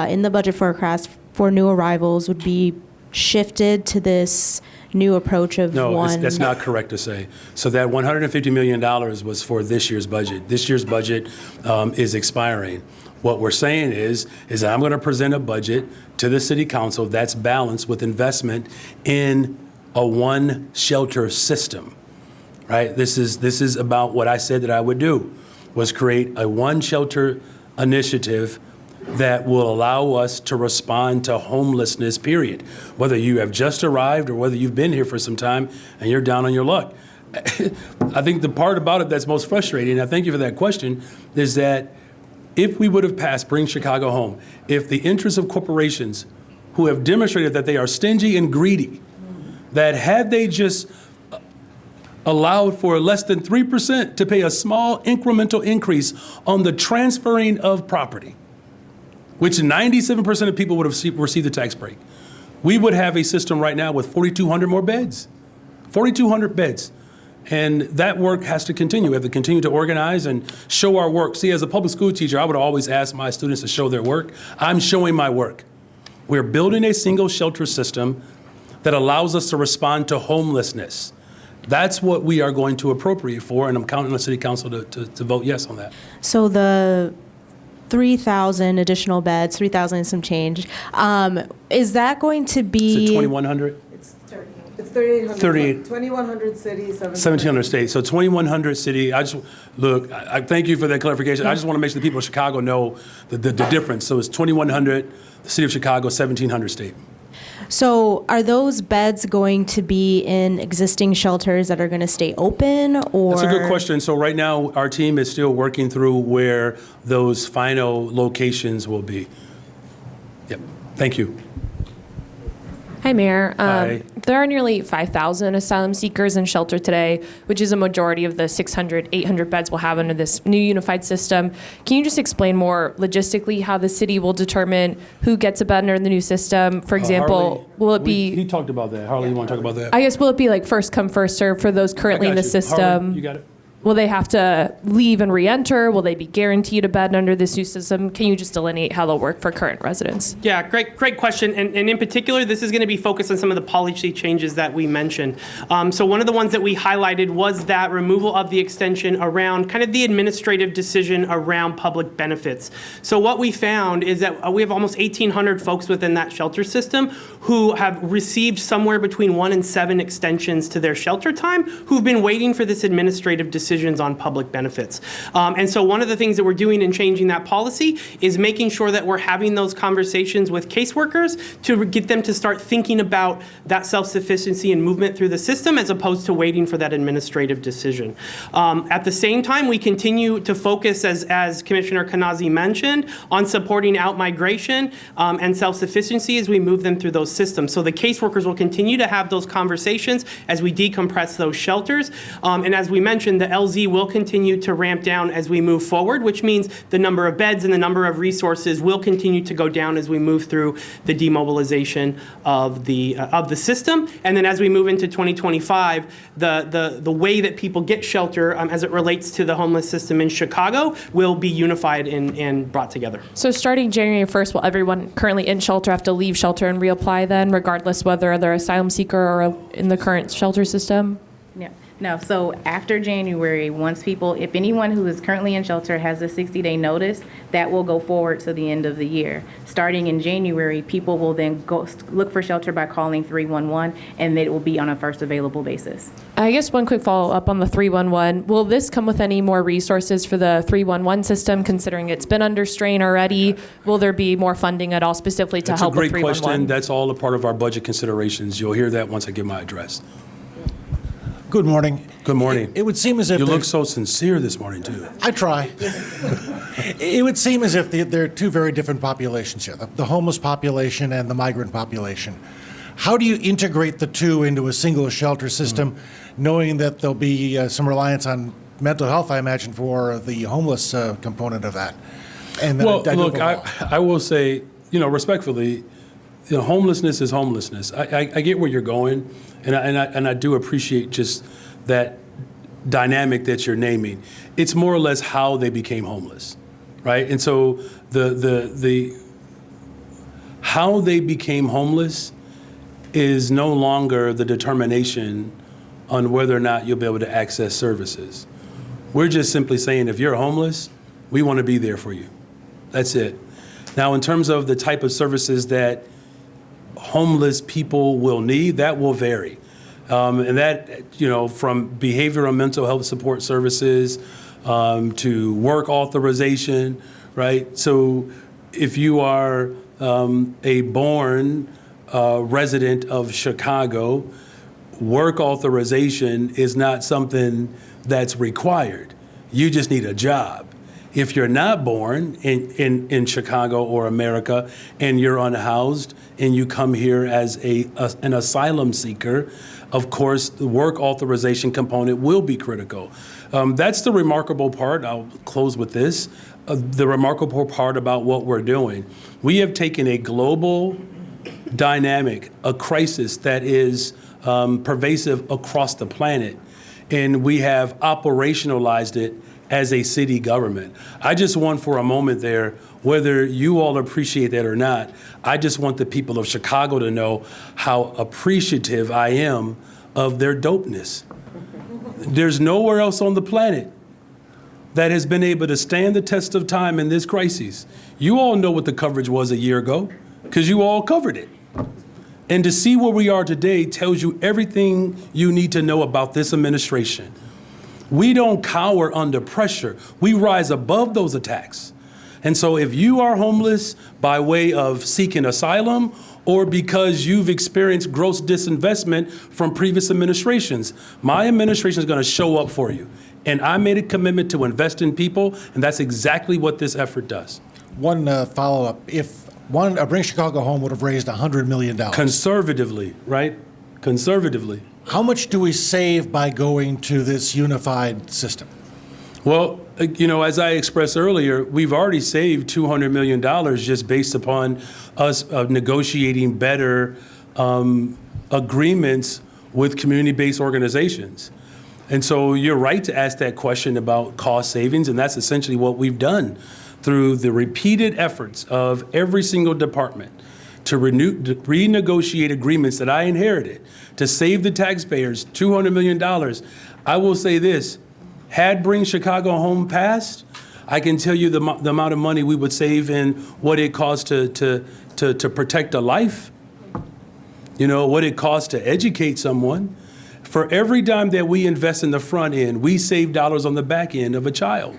in the budget forecast for new arrivals would be shifted to this new approach of No, one? that's not correct to say. So that $150 million was for this year's budget. This year's budget is expiring. What we're saying is that I'm going to present a budget to the City Council that's balanced with investment in a one shelter system, right? This is about what I said that I would do, was create a one shelter initiative that will allow us to respond to homelessness, period. Whether you have just arrived or whether you've been here for some time and you're down on your luck. I think the part about it that's most frustrating, and I thank you for that question, is that if we would have passed Bring Chicago Home, if the interests of corporations who have demonstrated that they are stingy and greedy, that had they just allowed for less than 3% to pay a small incremental increase on the transferring of property, which 97% of people would have received the tax break, we would have a system right now with 4,200 more beds. 4,200 beds. And that work has to continue. We have to continue to organize and show our work. See, as a public school teacher, I would always ask my students to show their work. I'm showing my work. We're building a single shelter system that allows us to respond to homelessness. That's what we are going to appropriate for, and I'm counting on the City Council to vote yes on that. So the 3,000 additional beds, 3,000 and some change, is that going to be? Is it 2,100? It's 3,800. 38. 2,100 cities, 1,700 states. So 2,100 city. I thank you for that clarification. I just want to make sure the people of Chicago know the difference. So it's 2,100, the city of Chicago, 1,700 state. So are those beds going to be in existing shelters that are going to stay open, or? That's a good question. So right now, our team is still working through where those final locations will be. Yep. Thank you. Hi, Mayor. Hi. There are nearly 5,000 asylum seekers in shelter today, which is a majority of the 600, 800 beds we'll have under this new unified system. Can you just explain more logistically how the city will determine who gets a bed under the new system? For example, Harley, will it be? He talked about that. Harley, you want to talk about that? I guess, will it be like first come, first serve for those currently in the system? Harley, you got it. Will they have to leave and re-enter? Will they be guaranteed a bed under this new system? Can you just delineate how they'll work for current residents? Yeah, great question. And in particular, this is going to be focused on some of the policy changes that we mentioned. So one of the ones that we highlighted was that removal of the extension around kind of the administrative decision around public benefits. So what we found is that we have almost 1,800 folks within that shelter system who have received somewhere between 1 and 7 extensions to their shelter time, who've been waiting for this administrative decisions on public benefits. And so one of the things that we're doing in changing that policy is making sure that we're having those conversations with caseworkers to get them to start thinking about that self-sufficiency and movement through the system as opposed to waiting for that administrative decision. At the same time, we continue to focus, as Commissioner Kanazi mentioned, on supporting out-migration and self-sufficiency as we move them through those systems. So the caseworkers will continue to have those conversations as we decompress those shelters. And as we mentioned, the LZ will continue to ramp down as we move forward, which means the number of beds and the number of resources will continue to go down as we move through the demobilization of the system. And then as we move into 2025, the way that people get shelter as it relates to the homeless system in Chicago will be unified and brought together. So starting January 1st, will everyone currently in shelter have to leave shelter and reapply then, regardless whether they're asylum seeker or in the current shelter system? No, so after January, if anyone who is currently in shelter has a 60-day notice, that will go forward to the end of the year. Starting in January, people will then go look for shelter by calling 311, and it will be on a first available basis. I guess one quick follow-up on the 311. Will this come with any more resources for the 311 system, considering it's been under strain already? Will there be more funding at all specifically to help with 311? That's a great question. That's all a part of our budget considerations. You'll hear that once I give my address. Good morning. Good morning. It would seem as if you look so sincere this morning, too. I try. It would seem as if there are two very different populations here, the homeless population and the migrant population. How do you integrate the two into a single shelter system, knowing that there'll be some reliance on mental health, I imagine, for the homeless component of that? And well, look, I will say, respectfully, homelessness is homelessness. I get where you're going, and I do appreciate just that dynamic that you're naming. It's more or less how they became homeless, right? And so the how they became homeless is no longer the determination on whether or not you'll be able to access services. We're just simply saying, if you're homeless, we want to be there for you. That's it. Now, in terms of the type of services that homeless people will need, that will vary. And that, from behavioral and mental health support services to work authorization, right? So if you are a born resident of Chicago, work authorization is not something that's required. You just need a job. If you're not born in Chicago or America and you're unhoused and you come here as an asylum seeker, of course, the work authorization component will be critical. That's the remarkable part. I'll close with this. The remarkable part about what we're doing. We have taken a global dynamic, a crisis that is pervasive across the planet, and we have operationalized it as a city government. I just want for a moment there, whether you all appreciate that or not, I just want the people of Chicago to know how appreciative I am of their dopeness. There's nowhere else on the planet that has been able to stand the test of time in this crisis. You all know what the coverage was a year ago, because you all covered it. And to see where we are today tells you everything you need to know about this administration. We don't cower under pressure. We rise above those attacks. And so if you are homeless by way of seeking asylum or because you've experienced gross disinvestment from previous administrations, my administration is going to show up for you. And I made a commitment to invest in people, and that's exactly what this effort does. One follow-up. If a Bring Chicago Home would have raised $100 million. Conservatively, right? Conservatively. How much do we save by going to this unified system? Well, as I expressed earlier, we've already saved $200 million just based upon us negotiating better agreements with community-based organizations. And so you're right to ask that question about cost savings, and that's essentially what we've done through the repeated efforts of every single department to renegotiate agreements that I inherited to save the taxpayers $200 million. I will say this, had Bring Chicago Home passed, I can tell you the amount of money we would save in what it costs to protect a life, what it costs to educate someone. For every dime that we invest in the front end, we save dollars on the back end of a child.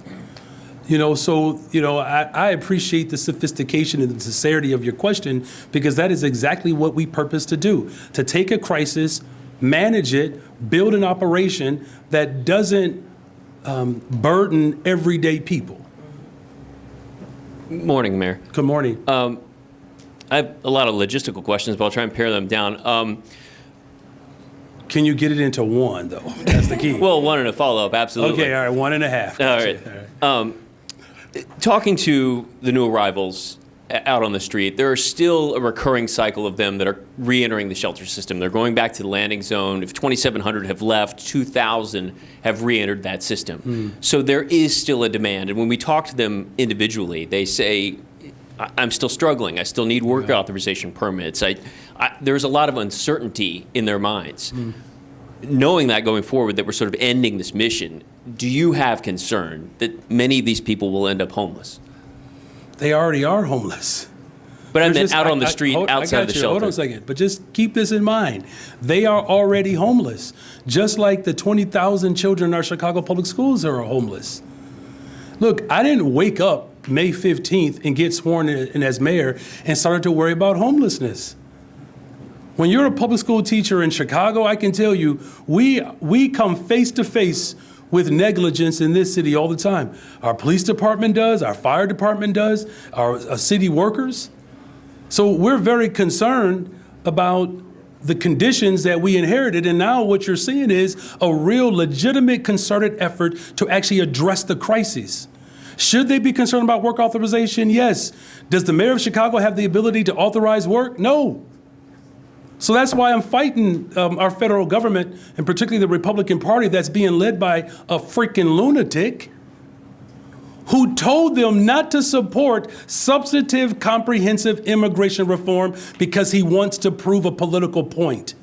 I appreciate the sophistication and the sincerity of your question, because that is exactly what we purpose to do, to take a crisis, manage it, build an operation that doesn't burden everyday people. Morning, Mayor. Good morning. I have a lot of logistical questions, but I'll try and pare them down. Can you get it into one, though? That's the key. Well, one and a follow-up, absolutely. Okay, all right, 1.5. All right. Talking to the new arrivals out on the street, there is still a recurring cycle of them that are re-entering the shelter system. They're going back to the landing zone. If 2,700 have left, 2,000 have re-entered that system. So there is still a demand. And when we talk to them individually, they say, I'm still struggling. I still need work authorization permits. There's a lot of uncertainty in their minds. Knowing that going forward, that we're sort of ending this mission, do you have concern that many of these people will end up homeless? They already are homeless. But I meant out on the street, outside of the shelter. Hold on a second. But just keep this in mind. They are already homeless, just like the 20,000 children in our Chicago public schools are homeless. Look, I didn't wake up May 15th and get sworn in as mayor and started to worry about homelessness. When you're a public school teacher in Chicago, I can tell you, we come face to face with negligence in this city all the time. Our police department does, our fire department does, our city workers. So we're very concerned about the conditions that we inherited, and now what you're seeing is a real legitimate concerted effort to actually address the crises. Should they be concerned about work authorization? Yes. Does the mayor of Chicago have the ability to authorize work? No. So that's why I'm fighting our federal government, and particularly the Republican Party that's being led by a freaking lunatic who told them not to support substantive, comprehensive immigration reform because he wants to prove a political point.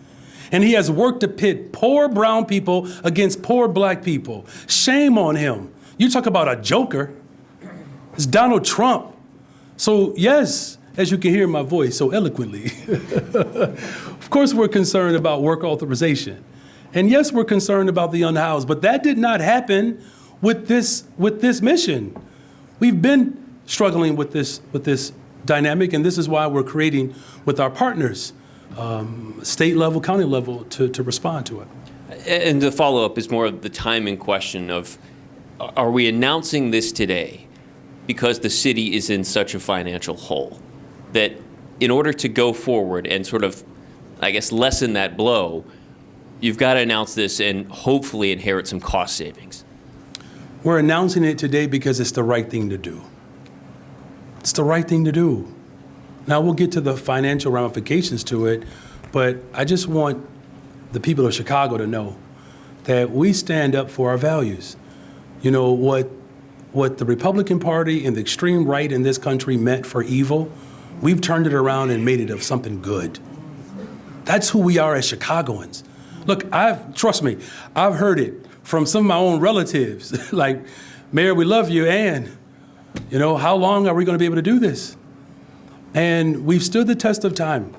And he has worked to pit poor brown people against poor black people. Shame on him. You talk about a joker. It's Donald Trump. So yes, as you can hear in my voice so eloquently, of course we're concerned about work authorization. And yes, we're concerned about the unhoused, but that did not happen with this mission. We've been struggling with this dynamic, and this is why we're creating with our partners, state level, county level, to respond to it. And the follow-up is more of the timing question of, are we announcing this today because the city is in such a financial hole that in order to go forward and sort of, I guess, lessen that blow, you've got to announce this and hopefully inherit some cost savings? We're announcing it today because it's the right thing to do. It's the right thing to do. Now we'll get to the financial ramifications to it, but I just want the people of Chicago to know that we stand up for our values. You know, what the Republican Party and the extreme right in this country meant for evil, we've turned it around and made it of something good. That's who we are as Chicagoans. Look, trust me, I've heard it from some of my own relatives, like, Mayor, we love you, and, you know, how long are we going to be able to do this? And we've stood the test of time.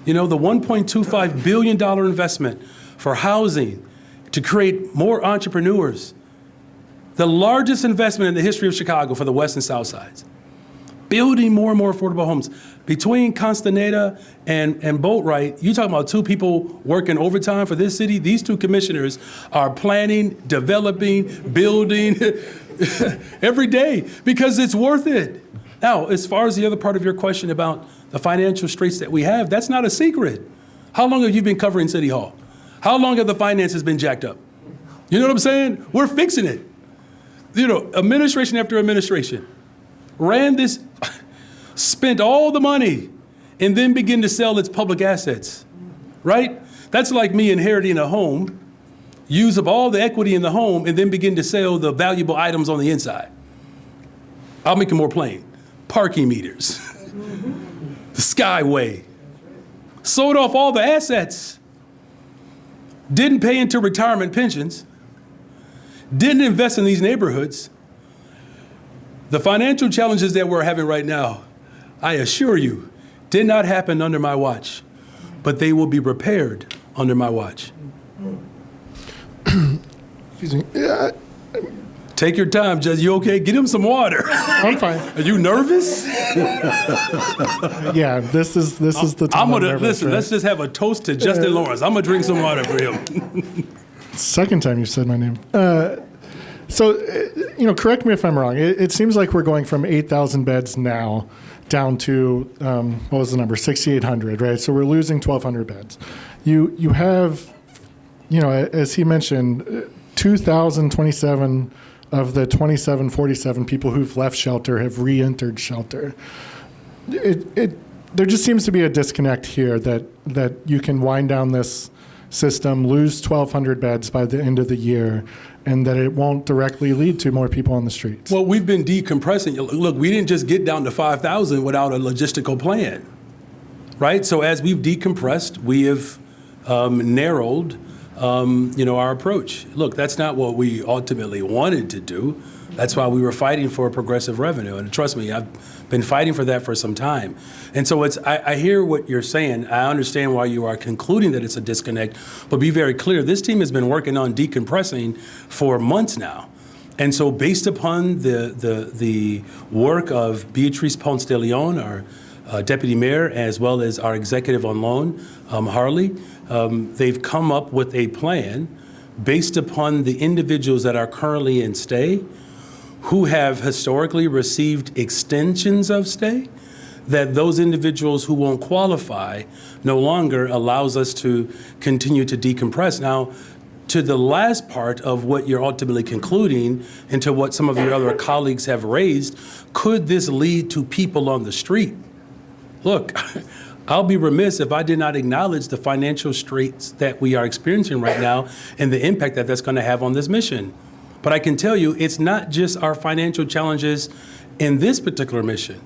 You know, the $1.25 billion investment for housing to create more entrepreneurs, the largest investment in the history of Chicago for the West and South Sides. Building more and more affordable homes. Between Constaneta and Boatwright, you're talking about two people working overtime for this city. These two commissioners are planning, developing, building every day because it's worth it. Now, as far as the other part of your question about the financial straits that we have, that's not a secret. How long have you been covering City Hall? How long have the finances been jacked up? You know what I'm saying? We're fixing it. You know, administration after administration ran this, spent all the money, and then begin to sell its public assets, right? That's like me inheriting a home, use up all the equity in the home, and then begin to sell the valuable items on the inside. I'll make it more plain. Parking meters, the Skyway, sold off all the assets, didn't pay into retirement pensions, didn't invest in these neighborhoods. The financial challenges that we're having right now, I assure you, did not happen under my watch, but they will be repaired under my watch. Excuse me. Take your time, Judge. You okay? Get him some water. I'm fine. Are you nervous? Yeah, this is the time. I'm gonna nervous, listen. right? Let's just have a toast to Justin Lawrence. I'm gonna drink some water for him. Second time you said my name. So, correct me if I'm wrong. It seems like we're going from 8,000 beds now down to, what was the number, 6,800, right? So we're losing 1,200 beds. You have as he mentioned, 2,027 of the 2,747 people who've left shelter have re-entered shelter. There just seems to be a disconnect here that you can wind down this system, lose 1,200 beds by the end of the year, and that it won't directly lead to more people on the streets. Well, we've been decompressing. Look, we didn't just get down to 5,000 without a logistical plan, right? So as we've decompressed, we have narrowed, our approach. Look, that's not what we ultimately wanted to do. That's why we were fighting for progressive revenue. And trust me, I've been fighting for that for some time. And so I hear what you're saying. I understand why you are concluding that it's a disconnect. But be very clear, this team has been working on decompressing for months now. And so based upon the work of Beatrice Ponce de Leon, our deputy mayor, as well as our executive on loan, Harley, they've come up with a plan based upon the individuals that are currently in stay, who have historically received extensions of stay, that those individuals who won't qualify no longer allows us to continue to decompress. Now, to the last part of what you're ultimately concluding, and to what some of your other colleagues have raised, could this lead to people on the street? Look, I'll be remiss if I did not acknowledge the financial straits that we are experiencing right now and the impact that that's going to have on this mission. But I can tell you, it's not just our financial challenges in this particular mission.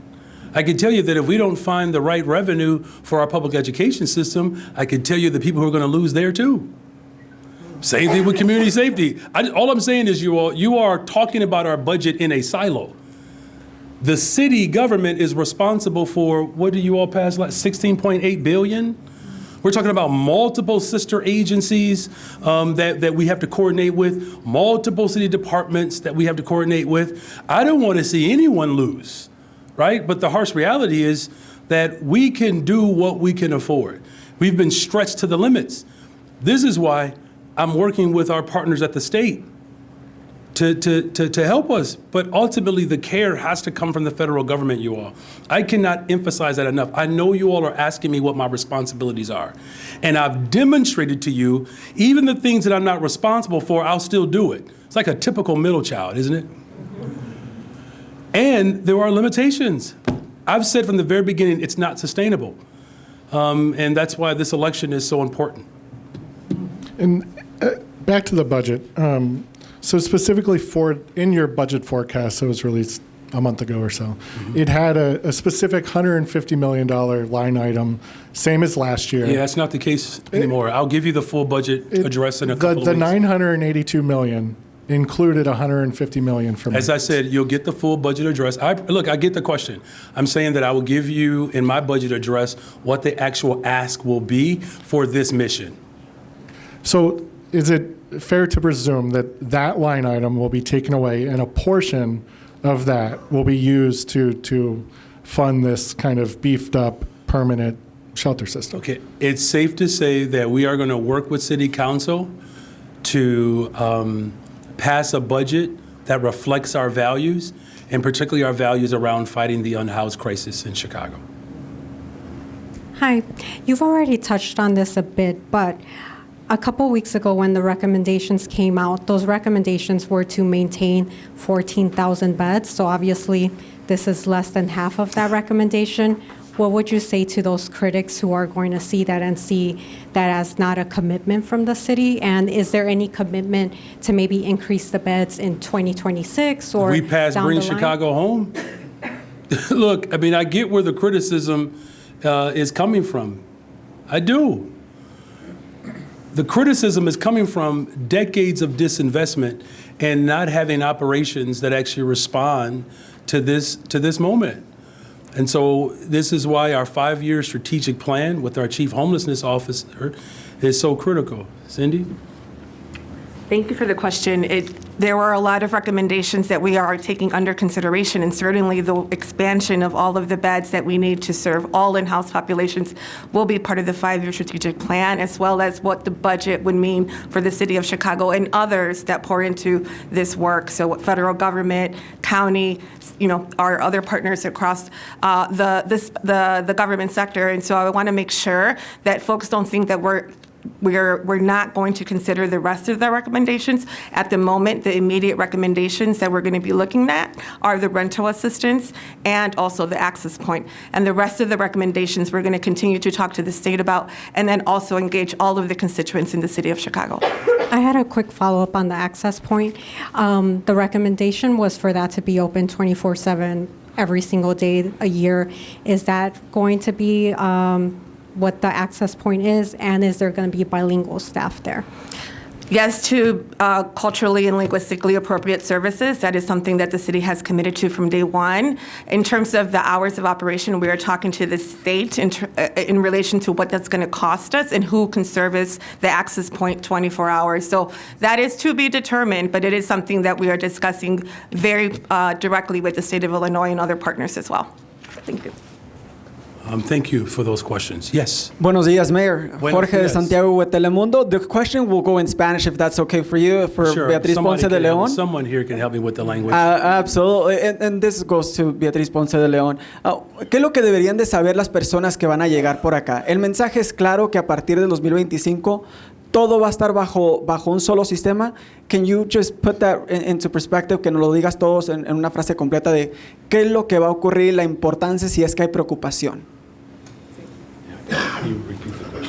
I can tell you that if we don't find the right revenue for our public education system, I can tell you the people who are going to lose there too. Same thing with community safety. All I'm saying is you are talking about our budget in a silo. The city government is responsible for, what do you all pass, like $16.8 billion? We're talking about multiple sister agencies that we have to coordinate with, multiple city departments that we have to coordinate with. I don't want to see anyone lose, right? But the harsh reality is that we can do what we can afford. We've been stretched to the limits. This is why I'm working with our partners at the state to help us. But ultimately, the care has to come from the federal government, you all. I cannot emphasize that enough. I know you all are asking me what my responsibilities are. And I've demonstrated to you, even the things that I'm not responsible for, I'll still do it. It's like a typical middle child, isn't it? And there are limitations. I've said from the very beginning, it's not sustainable. And that's why this election is so important. And back to the budget. So specifically in your budget forecast that was released a month ago or so, it had a specific $150 million line item, same as last year. Yeah, that's not the case anymore. I'll give you the full budget address in a couple of weeks. The $982 million included $150 million from As I said, you'll get the full budget address. Look, I get the question. I'm saying that I will give you in my budget address what the actual ask will be for this mission. So is it fair to presume that line item will be taken away and a portion of that will be used to fund this kind of beefed up permanent shelter system? Okay, it's safe to say that we are going to work with City Council to pass a budget that reflects our values, and particularly our values around fighting the unhoused crisis in Chicago. Hi, you've already touched on this a bit, but a couple weeks ago when the recommendations came out, those recommendations were to maintain 14,000 beds. So obviously, this is less than half of that recommendation. What would you say to those critics who are going to see that and see that as not a commitment from the city? And is there any commitment to maybe increase the beds in 2026 or we pass down Bring the line? Chicago Home? Look, I mean, I get where the criticism is coming from. I do. The criticism is coming from decades of disinvestment and not having operations that actually respond to this moment. And so this is why our 5-year strategic plan with our chief homelessness officer is so critical. Cindy? Thank you for the question. There were a lot of recommendations that we are taking under consideration, and certainly the expansion of all of the beds that we need to serve all in-house populations will be part of the 5-year strategic plan, as well as what the budget would mean for the city of Chicago and others that pour into this work. So what federal government, county, our other partners across the government sector. And so I want to make sure that folks don't think that we're we're not going to consider the rest of the recommendations. At the moment, the immediate recommendations that we're going to be looking at are the rental assistance and also the access point. And the rest of the recommendations we're going to continue to talk to the state about, and then also engage all of the constituents in the city of Chicago. I had a quick follow-up on the access point. The recommendation was for that to be open 24/7 every single day a year. Is that going to be what the access point is, and is there going to be bilingual staff there? Yes, to culturally and linguistically appropriate services. That is something that the city has committed to from day one. In terms of the hours of operation, we are talking to the state in relation to what that's going to cost us and who can service the access point 24 hours. So that is to be determined, but it is something that we are discussing very directly with the state of Illinois and other partners as well. Thank you. Thank you for those questions. Yes. Buenos días, Mayor. Buenos Jorge de días. Santiago with Telemundo. The question will go in Spanish if that's okay for you, for Sure. Beatriz Somebody Ponce de can help me. Leon. Someone here can help me with the language. Absolutely. And this goes to Beatriz Ponce de León. ¿Qué es lo que deberían de saber las personas que van a llegar por acá? El mensaje es claro que a partir del 2025 todo va a estar bajo un solo sistema. Can you just put that into perspective, que nos lo digas todos en una frase completa de qué es lo que va a ocurrir, la importancia si es que hay preocupación?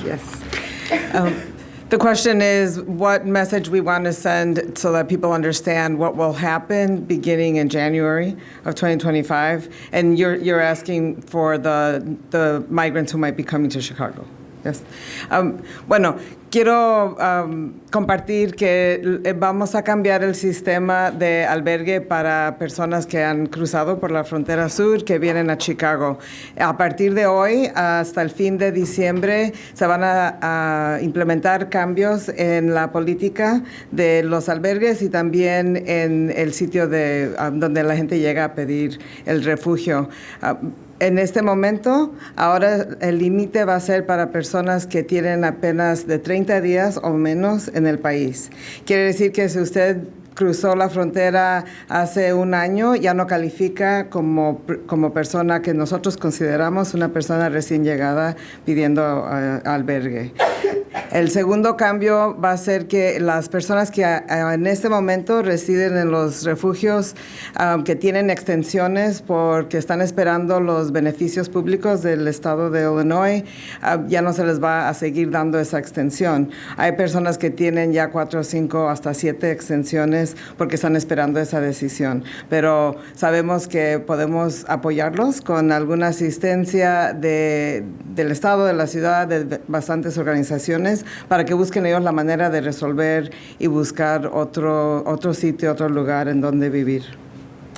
Yes. The question is what message we want to send so that people understand what will happen beginning in January of 2025. And you're asking for the migrants who might be coming to Chicago. Yes. Bueno, quiero compartir que vamos a cambiar el sistema de albergue para personas que han cruzado por la frontera sur, que vienen a Chicago. A partir de hoy hasta el fin de diciembre se van a implementar cambios en la política de los albergues y también en el sitio donde la gente llega a pedir el refugio. En este momento, ahora el límite va a ser para personas que tienen apenas de 30 días o menos en el país. Quiere decir que si usted cruzó la frontera hace un año, ya no califica como persona que nosotros consideramos una persona recién llegada pidiendo albergue. El segundo cambio va a ser que las personas que en este momento residen en los refugios que tienen extensiones porque están esperando los beneficios públicos del estado de Illinois, ya no se les va a seguir dando esa extensión. Hay personas que tienen ya 4, 5, hasta 7 extensiones porque están esperando esa decisión. Pero sabemos que podemos apoyarlos con alguna asistencia del estado, de la ciudad, de bastantes organizaciones para que busquen ellos la manera de resolver y buscar otro sitio, otro lugar en donde vivir.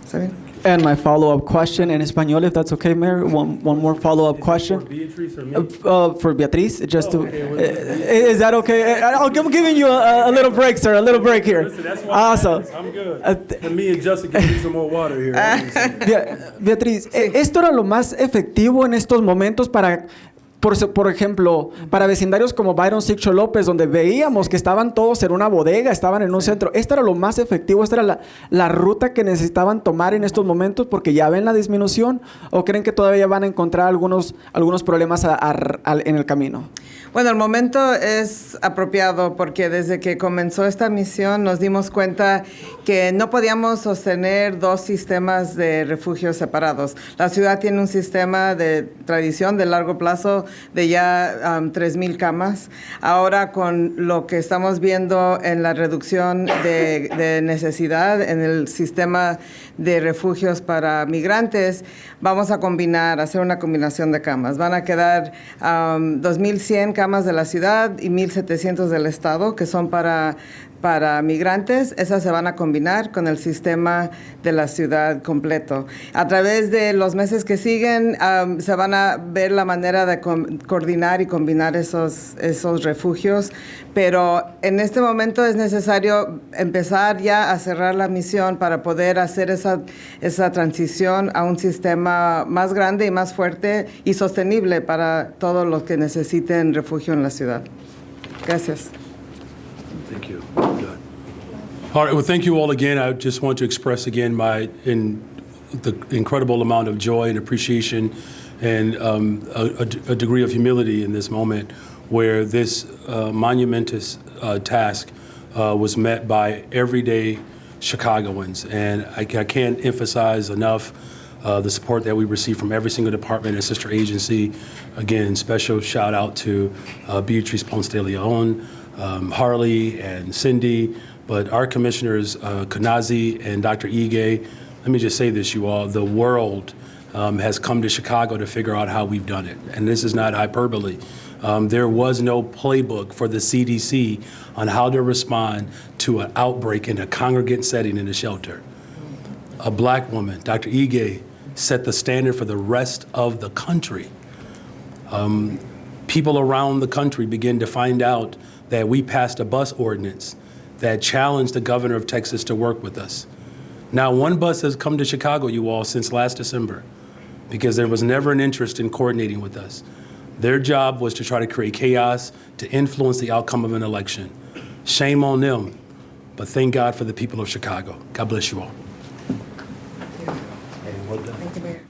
¿Está bien? And my follow-up question in Espanol, if that's okay, Mayor. One more follow-up question. For Beatriz or me? For Beatriz, just is that okay? I'm giving you a little break, sir. A little break here. Listen, that's why Awesome. I'm good. And me and Justin can need some more water here. Beatriz, ¿esto era lo más efectivo en estos momentos para, por ejemplo, para vecindarios como Byron Sixto López, donde veíamos que estaban todos en una bodega, estaban en un centro? ¿Esto era lo más efectivo? ¿Esta era la ruta que necesitaban tomar en estos momentos porque ya ven la disminución? ¿O creen que todavía van a encontrar algunos problemas en el camino? Bueno, el momento es apropiado porque desde que comenzó esta misión nos dimos cuenta que no podíamos sostener dos sistemas de refugios separados. La ciudad tiene un sistema de tradición de largo plazo de ya 3,000 camas. Ahora con lo que estamos viendo en la reducción de necesidad en el sistema de refugios para migrantes, vamos a hacer una combinación de camas. Van a quedar 2,100 camas de la ciudad y 1,700 del estado, que son para migrantes. Esas se van a combinar con el sistema de la ciudad completo. A través de los meses que siguen, se van a ver la manera de coordinar y combinar esos refugios, pero en este momento es necesario empezar ya a cerrar la misión para poder hacer esa transición a un sistema más grande y más fuerte y sostenible para todos los que necesiten refugio en la ciudad. Gracias. Thank you. Good. All right. Well, thank you all again. I just want to express again the incredible amount of joy and appreciation and a degree of humility in this moment where this monumentous task was met by everyday Chicagoans. And I can't emphasize enough the support that we receive from every single department and sister agency. Again, special shout out to Beatrice Ponce de Leon, Harley, and Cindy, but our commissioners, Kanazi and Dr. Ige. Let me just say this, you all, the world has come to Chicago to figure out how we've done it. And this is not hyperbole. There was no playbook for the CDC on how to respond to an outbreak in a congregate setting in a shelter. A black woman, Dr. Ige, set the standard for the rest of the country. People around the country begin to find out that we passed a bus ordinance that challenged the governor of Texas to work with us. Now, one bus has come to Chicago, you all, since last December, because there was never an interest in coordinating with us. Their job was to try to create chaos, to influence the outcome of an election. Shame on them, but thank God for the people of Chicago. God bless you all. Thank you, Mayor.